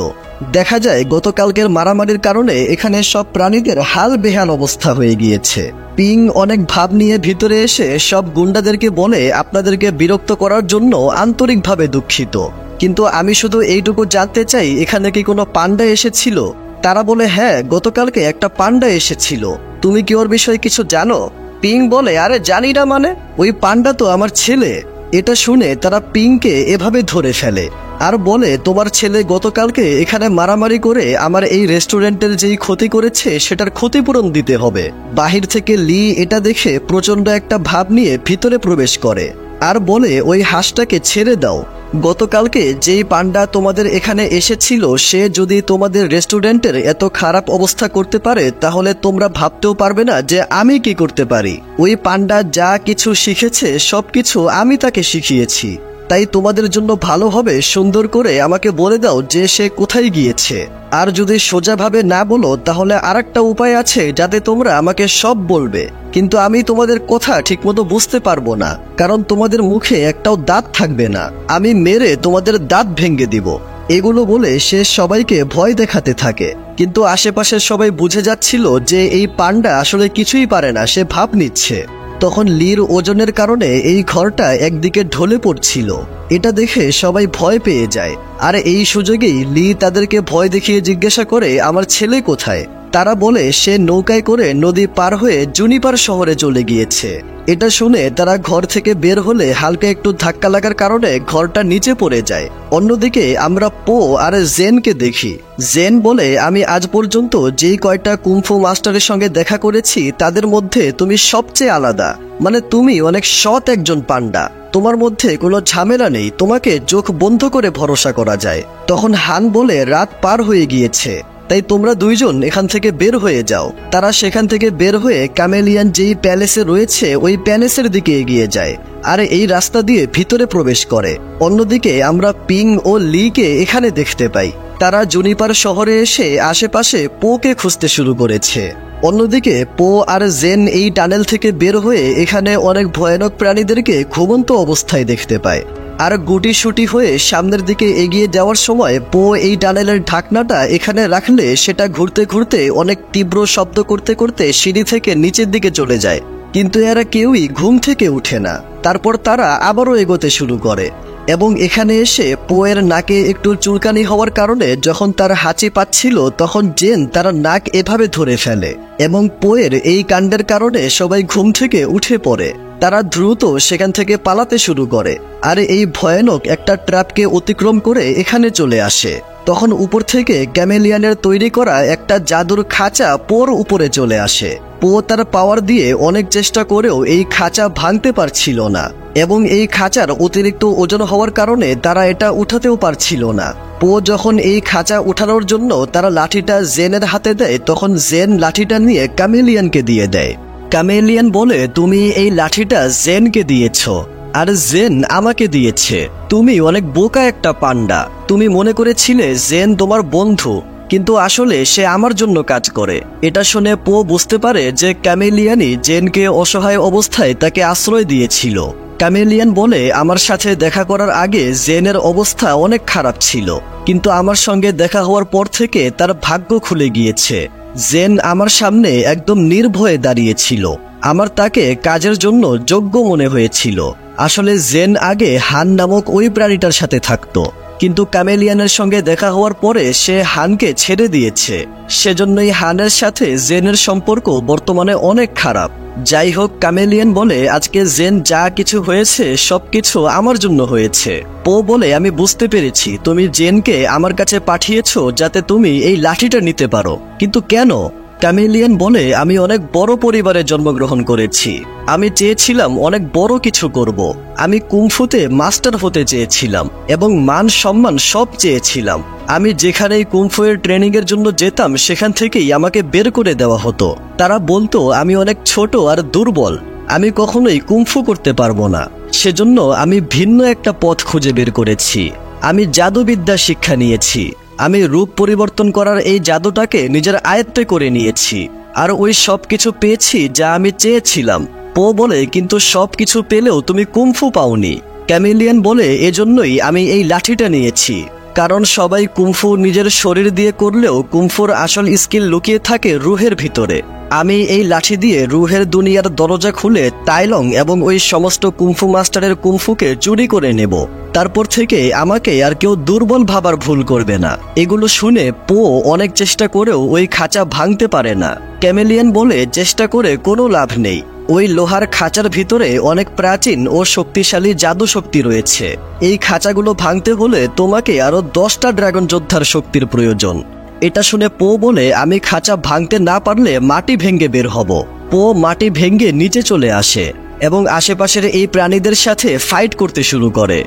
দেখা যায় গতকালকের মারামারির কারণে এখানে সব প্রাণীদের হাল বেহাল অবস্থা হয়ে গিয়েছে। পিং অনেক ভাব নিয়ে ভিতরে এসে সব গুন্ডাদেরকে বলে, আপনাদেরকে বিরক্ত করার জন্য আন্তরিকভাবে দুঃখিত, কিন্তু আমি শুধু এইটুকু জানতে চাই এখানে কি কোনো পান্ডা এসেছিল? তারা বলে, হ্যাঁ, গতকালকে একটা পান্ডা এসেছিল, তুমি কি ওর বিষয়ে কিছু জানো? পিং বলে, আরে জানি না মানে, ওই পান্ডা তো আমার ছেলে। এটা শুনে তারা পিংকে এভাবে ধরে ফেলে আর বলে, তোমার ছেলে গতকালকে এখানে মারামারি করে আমার এই রেস্টুরেন্টের যেই ক্ষতি করেছে সেটার ক্ষতিপূরণ দিতে হবে। বাহির থেকে লি এটা দেখে প্রচন্ড একটা ভাব নিয়ে ভিতরে প্রবেশ করে আর বলে, ওই হাঁসটাকে ছেড়ে দাও। গতকালকে যেই পান্ডা তোমাদের এখানে এসেছিল সে যদি তোমাদের রেস্টুরেন্টের এত খারাপ অবস্থা করতে পারে তাহলে তোমরা ভাবতেও পারবে না যে আমি কি করতে পারি। ওই পান্ডা যা কিছু শিখেছে সবকিছু আমি তাকে শিখিয়েছি, তাই তোমাদের জন্য ভালো হবে সুন্দর করে আমাকে বলে দাও যে সে কোথায় গিয়েছে। আর যদি সোজাভাবে না বলো তাহলে আরেকটা উপায় আছে যাতে তোমরা আমাকে সব বলবে, কিন্তু আমি তোমাদের কথা ঠিকমতো বুঝতে পারবো না, কারণ তোমাদের মুখে একটাও দাঁত থাকবে না, আমি মেরে তোমাদের দাঁত ভেঙে দিব। এগুলো বলে সে সবাইকে ভয় দেখাতে থাকে, কিন্তু আশেপাশের সবাই বুঝে যাচ্ছিল যে এই পান্ডা আসলে কিছুই পারে না, সে ভাব নিচ্ছে। তখন লির ওজনের কারণে এই ঘরটা একদিকে ঢলে পড়ছিল। এটা দেখে সবাই ভয় পেয়ে যায়, আর এই সুযোগেই লি তাদেরকে ভয় দেখিয়ে জিজ্ঞাসা করে, আমার ছেলে কোথায়? তারা বলে সে নৌকায় করে নদী পার হয়ে জুনিপার শহরে চলে গিয়েছে। এটা শুনে তারা ঘর থেকে বের হলে হালকা একটু ধাক্কা লাগার কারণে ঘরটা নিচে পড়ে যায়। অন্যদিকে আমরা পো আর জেনকে দেখি। জেন বলে, আমি আজ পর্যন্ত যেই কয়টা কুংফু মাস্টারের সঙ্গে দেখা করেছি তাদের মধ্যে তুমি সবচেয়ে আলাদা, মানে তুমি অনেক সৎ একজন পান্ডা, তোমার মধ্যে কোনো ঝামেলা নেই, তোমাকে চোখ বন্ধ করে ভরসা করা যায়। তখন হান বলে, রাত পার হয়ে গিয়েছে, তাই তোমরা দুইজন এখান থেকে বের হয়ে যাও। তারা সেখান থেকে বের হয়ে ক্যামেলিয়ান যেই প্যালেসে রয়েছে ওই প্যালেসের দিকে এগিয়ে যায় আর এই রাস্তা দিয়ে ভিতরে প্রবেশ করে। অন্যদিকে আমরা পিং ও লিকে এখানে দেখতে পাই, তারা জুনিপার শহরে এসে আশেপাশে পোকে খুঁজতে শুরু করেছে। অন্যদিকে পো আর জেন এই টানেল থেকে বের হয়ে এখানে অনেক ভয়ানক প্রাণীদেরকে ঘুমন্ত অবস্থায় দেখতে পায় আর গুটিসুটি হয়ে সামনের দিকে এগিয়ে যাওয়ার সময় পো এই টানেলের ঢাকনাটা এখানে রাখলে সেটা ঘুরতে ঘুরতে অনেক তীব্র শব্দ করতে করতে সিঁড়ি থেকে নিচের দিকে চলে যায়, কিন্তু এরা কেউই ঘুম থেকে উঠে না। তারপর তারা আবারও এগোতে শুরু করে এবং এখানে এসে পোয়ের নাকে একটু চুলকানি হওয়ার কারণে যখন তার হাঁচি পাচ্ছিল তখন জেন তার নাক এভাবে ধরে ফেলে এবং পোয়ের এই কাণ্ডের কারণে সবাই ঘুম থেকে উঠে পড়ে। তারা দ্রুত সেখান থেকে পালাতে শুরু করে আর এই ভয়ানক একটা ট্র্যাপকে অতিক্রম করে এখানে চলে আসে। তখন উপর থেকে ক্যামেলিয়ানের তৈরি করা একটা জাদুর খাঁচা পোর উপরে চলে আসে। পো তার পাওয়ার দিয়ে অনেক চেষ্টা করেও এই খাঁচা ভাঙতে পারছিল না এবং এই খাঁচার অতিরিক্ত ওজন হওয়ার কারণে তারা এটা উঠাতেও পারছিল না। পো যখন এই খাঁচা উঠানোর জন্য তারা লাঠিটা জেনের হাতে দেয় তখন জেন লাঠিটা নিয়ে ক্যামেলিয়ানকে দিয়ে দেয়। ক্যামেলিয়ান বলে, তুমি এই লাঠিটা জেনকে দিয়েছ আর জেন আমাকে দিয়েছে। তুমি অনেক বোকা একটা পান্ডা। তুমি মনে করেছিলে জেন তোমার বন্ধু, কিন্তু আসলে সে আমার জন্য কাজ করে। এটা শুনে পো বুঝতে পারে যে ক্যামেলিয়ানই জেনকে অসহায় অবস্থায় তাকে আশ্রয় দিয়েছিল। ক্যামেলিয়ান বলে, আমার সাথে দেখা করার আগে জেনের অবস্থা অনেক খারাপ ছিল, কিন্তু আমার সঙ্গে দেখা হওয়ার পর থেকে তার ভাগ্য খুলে গিয়েছে। জেন আমার সামনে একদম নির্ভয়ে দাঁড়িয়েছিল। আমার তাকে কাজের জন্য যোগ্য মনে হয়েছিল। আসলে জেন আগে হান নামক ওই প্রাণীটার সাথে থাকতো, কিন্তু ক্যামেলিয়ানের সঙ্গে দেখা হওয়ার পরে সে হানকে ছেড়ে দিয়েছে। সেজন্যই হানের সাথে জেনের সম্পর্ক বর্তমানে অনেক খারাপ। যাই হোক, ক্যামেলিয়ান বলে, আজকে জেন যা কিছু হয়েছে সবকিছু আমার জন্য হয়েছে। পো বলে, আমি বুঝতে পেরেছি তুমি জেনকে আমার কাছে পাঠিয়েছো যাতে তুমি এই লাঠিটা নিতে পারো, কিন্তু কেন? ক্যামেলিয়ান বলে, আমি অনেক বড় পরিবারে জন্মগ্রহণ করেছি। আমি চেয়েছিলাম অনেক বড় কিছু করব। আমি কুংফুতে মাস্টার হতে চেয়েছিলাম এবং মান সম্মান সব চেয়েছিলাম। আমি যেখানেই কুংফুয়ের ট্রেনিংয়ের জন্য যেতাম সেখান থেকেই আমাকে বের করে দেওয়া হতো। তারা বলতো আমি অনেক ছোট আর দুর্বল, আমি কখনোই কুংফু করতে পারবো না। সেজন্য আমি ভিন্ন একটা পথ খুঁজে বের করেছি। আমি জাদুবিদ্যা শিক্ষা নিয়েছি। আমি রূপ পরিবর্তন করার এই জাদুটাকে নিজের আয়ত্তে করে নিয়েছি আর ওই সব কিছু পেয়েছি যা আমি চেয়েছিলাম। পো বলে, কিন্তু সব কিছু পেলেও তুমি কুংফু পাওনি। ক্যামেলিয়ান বলে, এজন্যই আমি এই লাঠিটা নিয়েছি, কারণ সবাই কুংফু নিজের শরীর দিয়ে করলেও কুংফুর আসল স্কিল লুকিয়ে থাকে রুহের ভিতরে। আমি এই লাঠি দিয়ে রুহের দুনিয়ার দরজা খুলে টাইলং এবং ওই সমস্ত কুংফু মাস্টারের কুংফুকে চুরি করে নেব। তারপর থেকে আমাকে আর কেউ দুর্বল ভাবার ভুল করবে না। এগুলো শুনে পো অনেক চেষ্টা করেও ওই খাঁচা ভাঙতে পারে না। ক্যামেলিয়ান বলে, চেষ্টা করে কোনো লাভ নেই। ওই লোহার খাঁচার ভিতরে অনেক প্রাচীন ও শক্তিশালী জাদু শক্তি রয়েছে। এই খাঁচাগুলো ভাঙতে হলে তোমাকে আরো 10টা ড্রাগন যোদ্ধার শক্তির প্রয়োজন। এটা শুনে পো বলে, আমি খাঁচা ভাঙতে না পারলে মাটি ভেঙে বের হব। পো মাটি ভেঙে নিচে চলে আসে এবং আশেপাশের এই প্রাণীদের সাথে ফাইট করতে শুরু করে।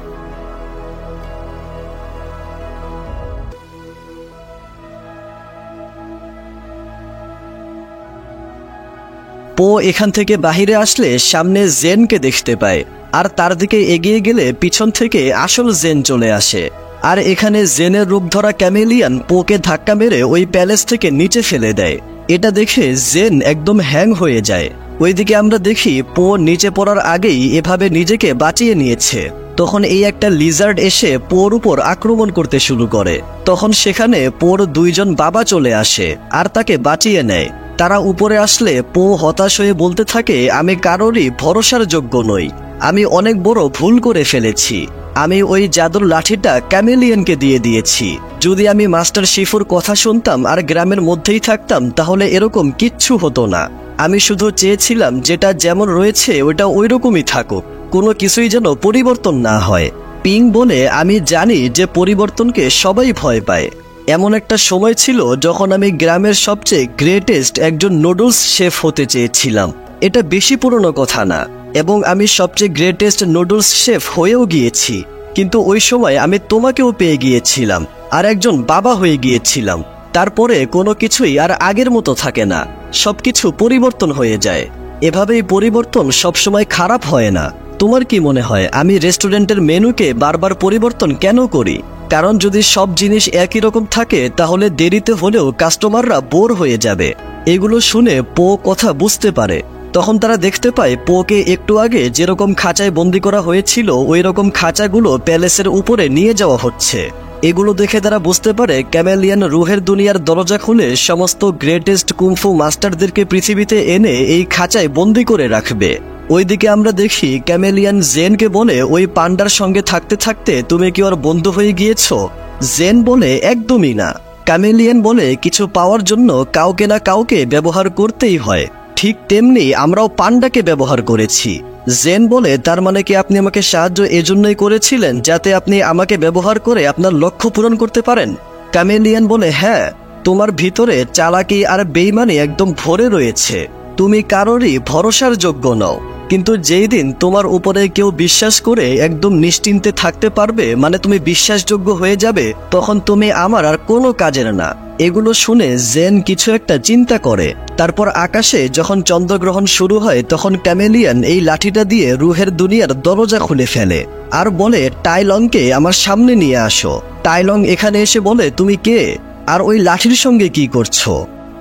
পো এখান থেকে বাহিরে আসলে সামনে জেনকে দেখতে পায় আর তার দিকে এগিয়ে গেলে পিছন থেকে আসল জেন চলে আসে। আর এখানে জেনের রূপ ধরা ক্যামেলিয়ান পোকে ধাক্কা মেরে ওই প্যালেস থেকে নিচে ফেলে দেয়। এটা দেখে জেন একদম হ্যাং হয়ে যায়। ওইদিকে আমরা দেখি পো নিচে পড়ার আগেই এভাবে নিজেকে বাঁচিয়ে নিয়েছে। তখন এই একটা লিজার্ড এসে পোর উপর আক্রমণ করতে শুরু করে। তখন সেখানে পোর 2জন বাবা চলে আসে আর তাকে বাঁচিয়ে নেয়। তারা উপরে আসলে পো হতাশ হয়ে বলতে থাকে, আমি কারোরই ভরসার যোগ্য নই। আমি অনেক বড় ভুল করে ফেলেছি। আমি ওই জাদুর লাঠিটা ক্যামেলিয়ানকে দিয়ে দিয়েছি। যদি আমি মাস্টার শিফুর কথা শুনতাম আর গ্রামের মধ্যেই থাকতাম তাহলে এরকম কিচ্ছু হতো না। আমি শুধু চেয়েছিলাম যেটা যেমন রয়েছে ওটা ওইরকমই থাকুক, কোনো কিছুই যেন পরিবর্তন না হয়। পিং বলে, আমি জানি যে পরিবর্তনকে সবাই ভয় পায়। এমন একটা সময় ছিল যখন আমি গ্রামের সবচেয়ে গ্রেটেস্ট একজন নুডলস শেফ হতে চেয়েছিলাম। এটা বেশি পুরনো কথা না, এবং আমি সবচেয়ে গ্রেটেস্ট নুডলস শেফ হয়েও গিয়েছি। কিন্তু ওই সময় আমি তোমাকেও পেয়ে গিয়েছিলাম আর একজন বাবা হয়ে গিয়েছিলাম। তারপরে কোনো কিছুই আর আগের মতো থাকে না, সবকিছু পরিবর্তন হয়ে যায়। এভাবেই পরিবর্তন সবসময় খারাপ হয় না। তোমার কি মনে হয় আমি রেস্টুরেন্টের মেনুকে বারবার পরিবর্তন কেন করি? কারণ যদি সব জিনিস একই রকম থাকে তাহলে দেরিতে হলেও কাস্টমাররা বোর হয়ে যাবে। এগুলো শুনে পো কথা বুঝতে পারে। তখন তারা দেখতে পায় পোকে একটু আগে যেরকম খাঁচায় বন্দি করা হয়েছিল ওই রকম খাঁচাগুলো প্যালেসের উপরে নিয়ে যাওয়া হচ্ছে। এগুলো দেখে তারা বুঝতে পারে ক্যামেলিয়ান রুহের দুনিয়ার দরজা খুলে সমস্ত গ্রেটেস্ট কুংফু মাস্টারদেরকে পৃথিবীতে এনে এই খাঁচায় বন্দি করে রাখবে। ওইদিকে আমরা দেখি ক্যামেলিয়ান জেনকে বলে, ওই পান্ডার সঙ্গে থাকতে থাকতে তুমি কি ওর বন্ধু হয়ে গিয়েছো? জেন বলে, একদমই না। ক্যামেলিয়ান বলে, কিছু পাওয়ার জন্য কাউকে না কাউকে ব্যবহার করতেই হয়, ঠিক তেমনি আমরাও পান্ডাকে ব্যবহার করেছি। জেন বলে, তার মানে কি আপনি আমাকে সাহায্য এজন্যই করেছিলেন যাতে আপনি আমাকে ব্যবহার করে আপনার লক্ষ্য পূরণ করতে পারেন? ক্যামেলিয়ান বলে, হ্যাঁ, তোমার ভিতরে চালাকি আর বেইমানি একদম ভরে রয়েছে, তুমি কারোরই ভরসার যোগ্য নও। কিন্তু যেই দিন তোমার উপরে কেউ বিশ্বাস করে একদম নিশ্চিন্তে থাকতে পারবে, মানে তুমি বিশ্বাসযোগ্য হয়ে যাবে, তখন তুমি আমার আর কোনো কাজের না। এগুলো শুনে জেন কিছু একটা চিন্তা করে। তারপর আকাশে যখন চন্দ্রগ্রহণ শুরু হয় তখন ক্যামেলিয়ান এই লাঠিটা দিয়ে রুহের দুনিয়ার দরজা খুলে ফেলে আর বলে, টাইলংকে আমার সামনে নিয়ে আসো। টাইলং এখানে এসে বলে, তুমি কে আর ওই লাঠির সঙ্গে কি করছো?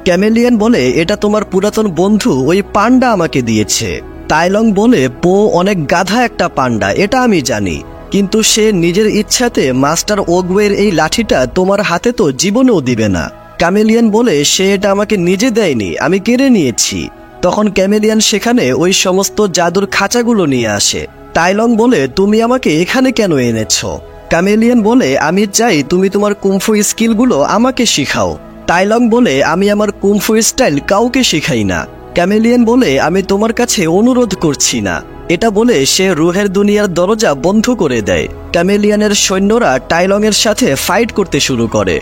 ক্যামেলিয়ান বলে, এটা তোমার পুরাতন বন্ধু ওই পান্ডা আমাকে দিয়েছে। টাইলং বলে, পো অনেক গাধা একটা পান্ডা, এটা আমি জানি, কিন্তু সে নিজের ইচ্ছাতে মাস্টার ওগুয়ের এই লাঠিটা তোমার হাতে তো জীবনেও দিবে না। ক্যামেলিয়ান বলে, সে এটা আমাকে নিজে দেয়নি, আমি কেড়ে নিয়েছি। তখন ক্যামেলিয়ান সেখানে ওই সমস্ত জাদুর খাঁচাগুলো নিয়ে আসে। টাইলং বলে, তুমি আমাকে এখানে কেন এনেছো? ক্যামেলিয়ান বলে, আমি চাই তুমি তোমার কুমফু স্কিলগুলো আমাকে শিখাও। টাইলং বলে, আমি আমার কুমফু স্টাইল কাউকে শিখাই না। ক্যামেলিয়ান বলে, আমি তোমার কাছে অনুরোধ করছি না। এটা বলে সে রুহের দুনিয়ার দরজা বন্ধ করে দেয়। ক্যামেলিয়ানের সৈন্যরা টাইলং এর সাথে ফাইট করতে শুরু করে।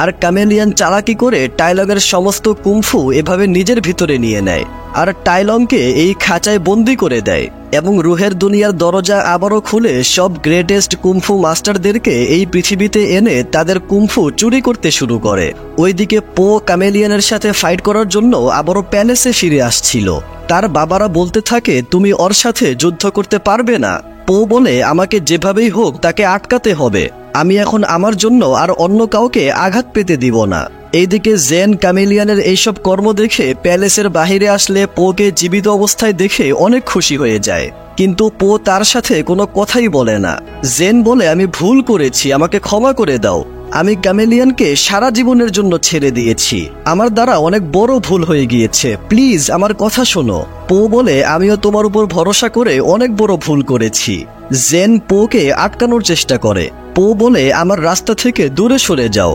আর ক্যামেলিয়ান চালাকি করে টাইলংয়ের সমস্ত কুমফু এভাবে নিজের ভিতরে নিয়ে নেয় আর টাইলংকে এই খাঁচায় বন্দি করে দেয় এবং রুহের দুনিয়ার দরজা আবারও খুলে সব গ্রেটেস্ট কুমফু মাস্টারদেরকে এই পৃথিবীতে এনে তাদের কুমফু চুরি করতে শুরু করে। ওইদিকে পো ক্যামেলিয়ানের সাথে ফাইট করার জন্য আবারও প্যালেসে ফিরে আসছিল। তার বাবারা বলতে থাকে, তুমি ওর সাথে যুদ্ধ করতে পারবে না। পো বলে, আমাকে যেভাবেই হোক তাকে আটকাতে হবে, আমি এখন আমার জন্য আর অন্য কাউকে আঘাত পেতে দিব না। এইদিকে জেন ক্যামেলিয়ানের এইসব কর্ম দেখে প্যালেসের বাহিরে আসলে পোকে জীবিত অবস্থায় দেখে অনেক খুশি হয়ে যায়, কিন্তু পো তার সাথে কোনো কথাই বলে না। জেন বলে, আমি ভুল করেছি, আমাকে ক্ষমা করে দাও, আমি ক্যামেলিয়ানকে সারা জীবনের জন্য ছেড়ে দিয়েছি, আমার দ্বারা অনেক বড় ভুল হয়ে গিয়েছে, প্লিজ আমার কথা শোনো। পো বলে, আমিও তোমার উপর ভরসা করে অনেক বড় ভুল করেছি। জেন পোকে আটকানোর চেষ্টা করে। পো বলে, আমার রাস্তা থেকে দূরে সরে যাও।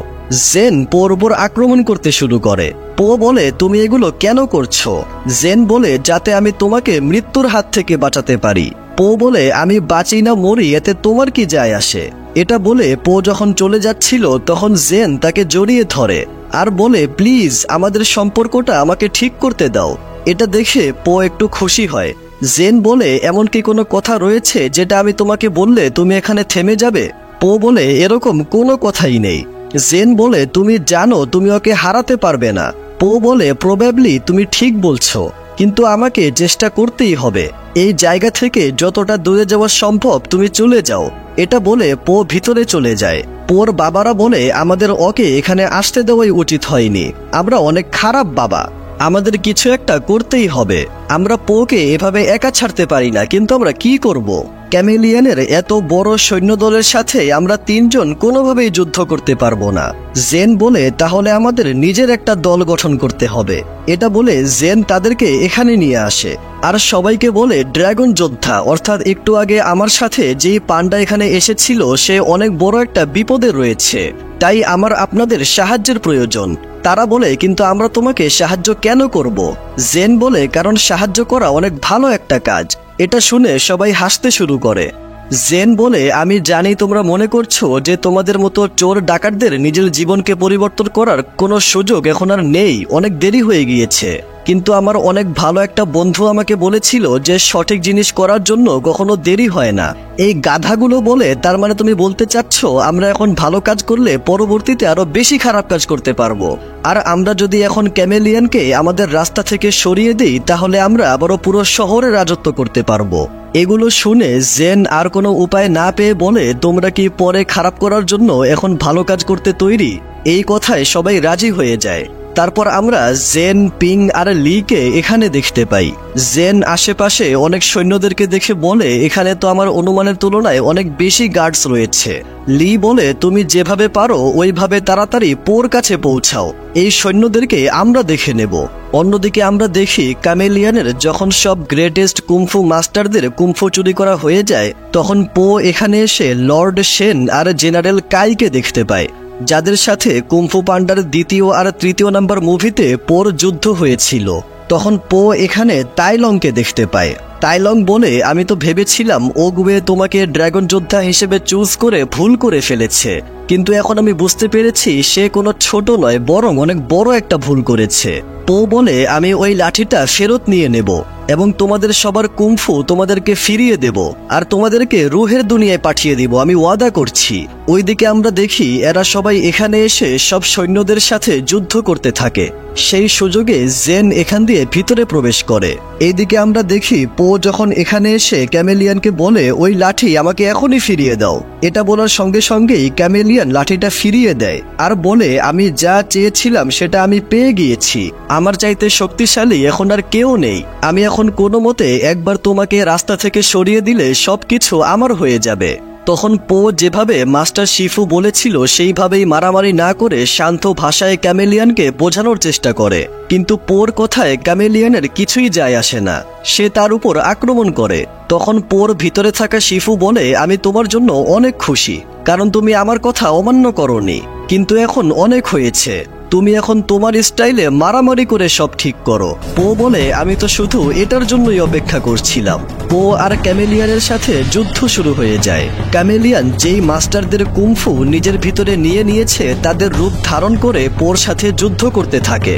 জেন পোর উপর আক্রমণ করতে শুরু করে। পো বলে, তুমি এগুলো কেন করছো? জেন বলে, যাতে আমি তোমাকে মৃত্যুর হাত থেকে বাঁচাতে পারি। পো বলে, আমি বাঁচি না মরি এতে তোমার কি যায় আসে? এটা বলে পো যখন চলে যাচ্ছিল তখন জেন তাকে জড়িয়ে ধরে আর বলে, প্লিজ আমাদের সম্পর্কটা আমাকে ঠিক করতে দাও। এটা দেখে পো একটু খুশি হয়। জেন বলে, এমন কি কোনো কথা রয়েছে যেটা আমি তোমাকে বললে তুমি এখানে থেমে যাবে? পো বলে, এরকম কোনো কথাই নেই। জেন বলে, তুমি জানো তুমি ওকে হারাতে পারবে না। পো বলে, প্রবাবলি তুমি ঠিক বলছো, কিন্তু আমাকে চেষ্টা করতেই হবে। এই জায়গা থেকে যতটা দূরে যাওয়া সম্ভব তুমি চলে যাও। এটা বলে পো ভিতরে চলে যায়। পোর বাবারা বলে, আমাদের ওকে এখানে আসতে দেওয়াই উচিত হয়নি, আমরা অনেক খারাপ বাবা, আমাদের কিছু একটা করতেই হবে, আমরা পোকে এভাবে একা ছাড়তে পারি না, কিন্তু আমরা কি করব? ক্যামেলিয়ানের এত বড় সৈন্যদলের সাথে আমরা তিনজন কোনোভাবেই যুদ্ধ করতে পারবো না। জেন বলে, তাহলে আমাদের নিজের একটা দল গঠন করতে হবে। এটা বলে জেন তাদেরকে এখানে নিয়ে আসে আর সবাইকে বলে, ড্রাগন যোদ্ধা অর্থাৎ একটু আগে আমার সাথে যেই পান্ডা এখানে এসেছিল সে অনেক বড় একটা বিপদে রয়েছে, তাই আমার আপনাদের সাহায্যের প্রয়োজন। তারা বলে, কিন্তু আমরা তোমাকে সাহায্য কেন করব? জেন বলে, কারণ সাহায্য করা অনেক ভালো একটা কাজ। এটা শুনে সবাই হাসতে শুরু করে। জেন বলে, আমি জানি তোমরা মনে করছো যে তোমাদের মতো চোর ডাকাতদের নিজের জীবনকে পরিবর্তন করার কোনো সুযোগ এখন আর নেই, অনেক দেরি হয়ে গিয়েছে, কিন্তু আমার অনেক ভালো একটা বন্ধু আমাকে বলেছিল যে সঠিক জিনিস করার জন্য কখনো দেরি হয় না। এই গাধাগুলো বলে, তার মানে তুমি বলতে চাচ্ছ আমরা এখন ভালো কাজ করলে পরবর্তীতে আরো বেশি খারাপ কাজ করতে পারবো, আর আমরা যদি এখন ক্যামেলিয়ানকে আমাদের রাস্তা থেকে সরিয়ে দিই তাহলে আমরা আবারও পুরো শহরে রাজত্ব করতে পারবো। এগুলো শুনে জেন আর কোনো উপায় না পেয়ে বলে, তোমরা কি পরে খারাপ করার জন্য এখন ভালো কাজ করতে তৈরি? এই কথায় সবাই রাজি হয়ে যায়। তারপর আমরা জেন, পিং আর লিকে এখানে দেখতে পাই। জেন আশেপাশে অনেক সৈন্যদেরকে দেখে বলে, এখানে তো আমার অনুমানের তুলনায় অনেক বেশি গার্ডস রয়েছে। লি বলে, তুমি যেভাবে পারো ওইভাবে তাড়াতাড়ি পোর কাছে পৌঁছাও, এই সৈন্যদেরকে আমরা দেখে নেব। অন্যদিকে আমরা দেখি ক্যামেলিয়ানের যখন সব গ্রেটেস্ট কুমফু মাস্টারদের কুমফু চুরি করা হয়ে যায়, তখন পো এখানে এসে লর্ড শেন আর জেনারেল কাইকে দেখতে পায়, যাদের সাথে কুমফু পান্ডার দ্বিতীয় আর তৃতীয় নাম্বার মুভিতে পোর যুদ্ধ হয়েছিল। তখন পো এখানে তাইলংকে দেখতে পায়। তাইলং বলে, আমি তো ভেবেছিলাম ওগুয়ে তোমাকে ড্রাগন যোদ্ধা হিসেবে চুজ করে ভুল করে ফেলেছে, কিন্তু এখন আমি বুঝতে পেরেছি সে কোনো ছোট নয়, বরং অনেক বড় একটা ভুল করেছে। পো বলে, আমি ওই লাঠিটা ফেরত নিয়ে নেব এবং তোমাদের সবার কুমফু তোমাদেরকে ফিরিয়ে দেব আর তোমাদেরকে রুহের দুনিয়ায় পাঠিয়ে দিব, আমি ওয়াদা করছি। ওইদিকে আমরা দেখি এরা সবাই এখানে এসে সব সৈন্যদের সাথে যুদ্ধ করতে থাকে। সেই সুযোগে জেন এখান দিয়ে ভিতরে প্রবেশ করে। এইদিকে আমরা দেখি পো যখন এখানে এসে ক্যামেলিয়ানকে বলে, ওই লাঠি আমাকে এখনই ফিরিয়ে দাও। এটা বলার সঙ্গে সঙ্গেই ক্যামেলিয়ান লাঠিটা ফিরিয়ে দেয় আর বলে, আমি যা চেয়েছিলাম সেটা আমি পেয়ে গিয়েছি, আমার চাইতে শক্তিশালী এখন আর কেউ নেই। আমি এখন কোনো মতে একবার তোমাকে রাস্তা থেকে সরিয়ে দিলে সবকিছু আমার হয়ে যাবে। তখন পো যেভাবে মাস্টার শিফু বলেছিল সেইভাবেই মারামারি না করে শান্ত ভাষায় ক্যামেলিয়ানকে বোঝানোর চেষ্টা করে, কিন্তু পোর কথায় ক্যামেলিয়ানের কিছুই যায় আসে না, সে তার উপর আক্রমণ করে। তখন পোর ভিতরে থাকা শিফু বলে, আমি তোমার জন্য অনেক খুশি, কারণ তুমি আমার কথা অমান্য করোনি, কিন্তু এখন অনেক হয়েছে, তুমি এখন তোমার স্টাইলে মারামারি করে সব ঠিক করো। পো বলে, আমি তো শুধু এটার জন্যই অপেক্ষা করছিলাম। পো আর ক্যামেলিয়ানের সাথে যুদ্ধ শুরু হয়ে যায়। ক্যামেলিয়ান যেই মাস্টারদের কুমফু নিজের ভিতরে নিয়ে নিয়েছে তাদের রূপ ধারণ করে পোর সাথে যুদ্ধ করতে থাকে।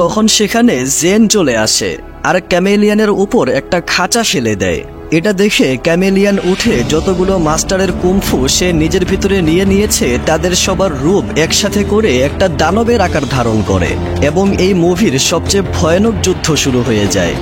তখন সেখানে জেন চলে আসে আর ক্যামেলিয়ানের উপর একটা খাঁচা ফেলে দেয়। এটা দেখে ক্যামেলিয়ান উঠে যতগুলো মাস্টারের কুমফু সে নিজের ভিতরে নিয়ে নিয়েছে তাদের সবার রূপ একসাথে করে একটা দানবের আকার ধারণ করে এবং এই মুভির সবচেয়ে ভয়ানক যুদ্ধ শুরু হয়ে যায়।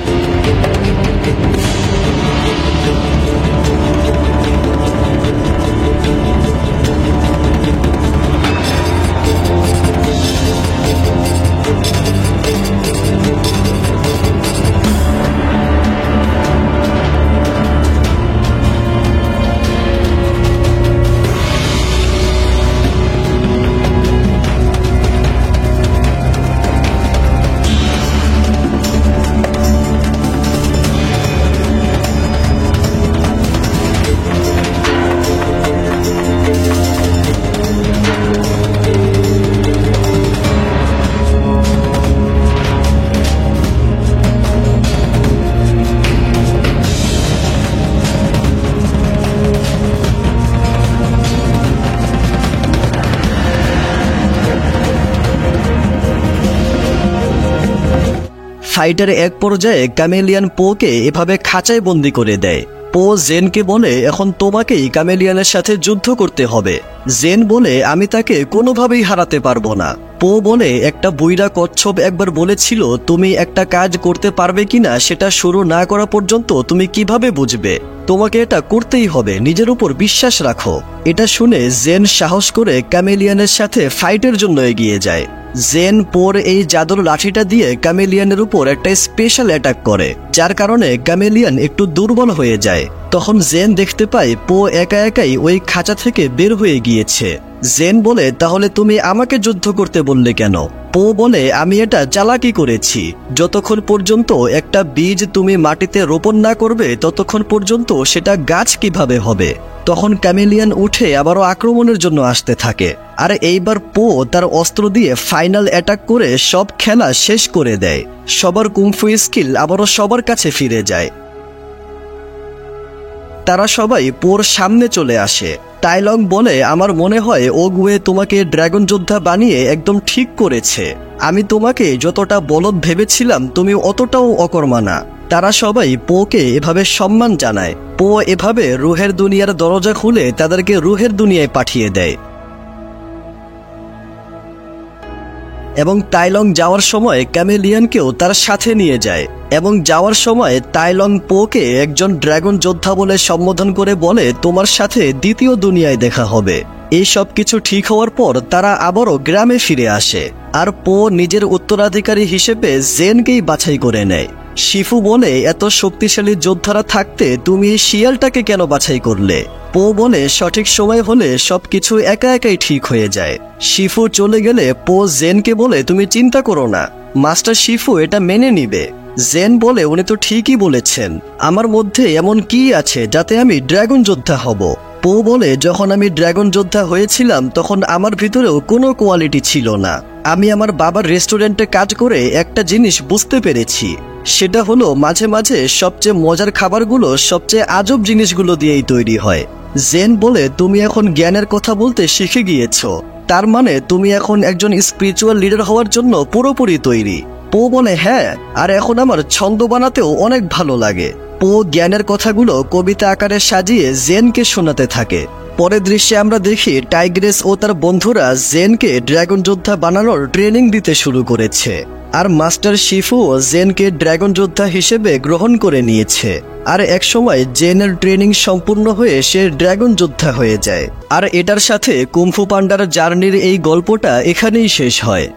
ফাইটার এক পর্যায়ে ক্যামেলিয়ান পোকে এভাবে খাঁচায় বন্দি করে দেয়। পো জেনকে বলে, এখন তোমাকেই ক্যামেলিয়ানের সাথে যুদ্ধ করতে হবে। জেন বলে, আমি তাকে কোনোভাবেই হারাতে পারবো না। পো বলে, একটা বুইড়া কচ্ছপ একবার বলেছিল তুমি একটা কাজ করতে পারবে কিনা সেটা শুরু না করা পর্যন্ত তুমি কিভাবে বুঝবে, তোমাকে এটা করতেই হবে, নিজের উপর বিশ্বাস রাখো। এটা শুনে জেন সাহস করে ক্যামেলিয়ানের সাথে ফাইটের জন্য এগিয়ে যায়। জেন পোর এই জাদুর লাঠিটা দিয়ে ক্যামেলিয়ানের উপর একটা স্পেশাল অ্যাটাক করে, যার কারণে ক্যামেলিয়ান একটু দুর্বল হয়ে যায়। তখন জেন দেখতে পায় পো একা একাই ওই খাঁচা থেকে বের হয়ে গিয়েছে। জেন বলে, তাহলে তুমি আমাকে যুদ্ধ করতে বললে কেন? পো বলে, আমি এটা চালাকি করেছি, যতক্ষণ পর্যন্ত একটা বীজ তুমি মাটিতে রোপণ না করবে ততক্ষণ পর্যন্ত সেটা গাছ কিভাবে হবে। তখন ক্যামেলিয়ান উঠে আবারও আক্রমণের জন্য আসতে থাকে, আর এইবার পো তার অস্ত্র দিয়ে ফাইনাল অ্যাটাক করে সব খেলা শেষ করে দেয়। সবার কুংফু স্কিল আবারও সবার কাছে ফিরে যায়। তারা সবাই পোর সামনে চলে আসে। টাইলং বলে, আমার মনে হয় ওগুয়ে তোমাকে ড্রাগন যোদ্ধা বানিয়ে একদম ঠিক করেছে, আমি তোমাকে যতটা বলদ ভেবেছিলাম তুমি অতটাও অকর্মা না। তারা সবাই পোকে এভাবে সম্মান জানায়। পো এভাবে রুহের দুনিয়ার দরজা খুলে তাদেরকে রুহের দুনিয়ায় পাঠিয়ে দেয়। এবং তাইলং যাওয়ার সময় ক্যামেলিয়ানকেও তার সাথে নিয়ে যায় এবং যাওয়ার সময় তাইলং পোকে একজন ড্রাগন যোদ্ধা বলে সম্বোধন করে বলে তোমার সাথে দ্বিতীয় দুনিয়ায় দেখা হবে। এই সব কিছু ঠিক হওয়ার পর তারা আবারও গ্রামে ফিরে আসে আর পো নিজের উত্তরাধিকারী হিসেবে জেনকেই বাছাই করে নেয়। শিফু বলে এত শক্তিশালী যোদ্ধারা থাকতে তুমি এই শিয়ালটাকে কেন বাছাই করলে? পো বলে সঠিক সময় হলে সবকিছু একা একাই ঠিক হয়ে যায়। শিফু চলে গেলে পো জেনকে বলে তুমি চিন্তা করো না, মাস্টার শিফু এটা মেনে নিবে। জেন বলে উনি তো ঠিকই বলেছেন, আমার মধ্যে এমন কি আছে যাতে আমি ড্রাগন যোদ্ধা হব? পো বলে যখন আমি ড্রাগন যোদ্ধা হয়েছিলাম তখন আমার ভিতরেও কোনো কোয়ালিটি ছিল না। আমি আমার বাবার রেস্টুরেন্টে কাজ করে একটা জিনিস বুঝতে পেরেছি, সেটা হলো মাঝে মাঝে সবচেয়ে মজার খাবারগুলো সবচেয়ে আজব জিনিসগুলো দিয়েই তৈরি হয়। জেন বলে তুমি এখন জ্ঞানের কথা বলতে শিখে গিয়েছো, তার মানে তুমি এখন একজন স্পিরিচুয়াল লিডার হওয়ার জন্য পুরোপুরি তৈরি। পো বলে হ্যাঁ, আর এখন আমার ছন্দ বানাতেও অনেক ভালো লাগে। পো জ্ঞানের কথাগুলো কবিতা আকারে সাজিয়ে জেনকে শোনাতে থাকে। পরের দৃশ্যে আমরা দেখি টাইগ্রেস ও তার বন্ধুরা জেনকে ড্রাগন যোদ্ধা বানানোর ট্রেনিং দিতে শুরু করেছে আর মাস্টার শিফু জেনকে ড্রাগন যোদ্ধা হিসেবে গ্রহণ করে নিয়েছে। আর একসময় জেনের ট্রেনিং সম্পূর্ণ হয়ে সে ড্রাগন যোদ্ধা হয়ে যায়। আর এটার সাথে কুংফু পান্ডার জার্নির এই গল্পটা এখানেই শেষ হয়।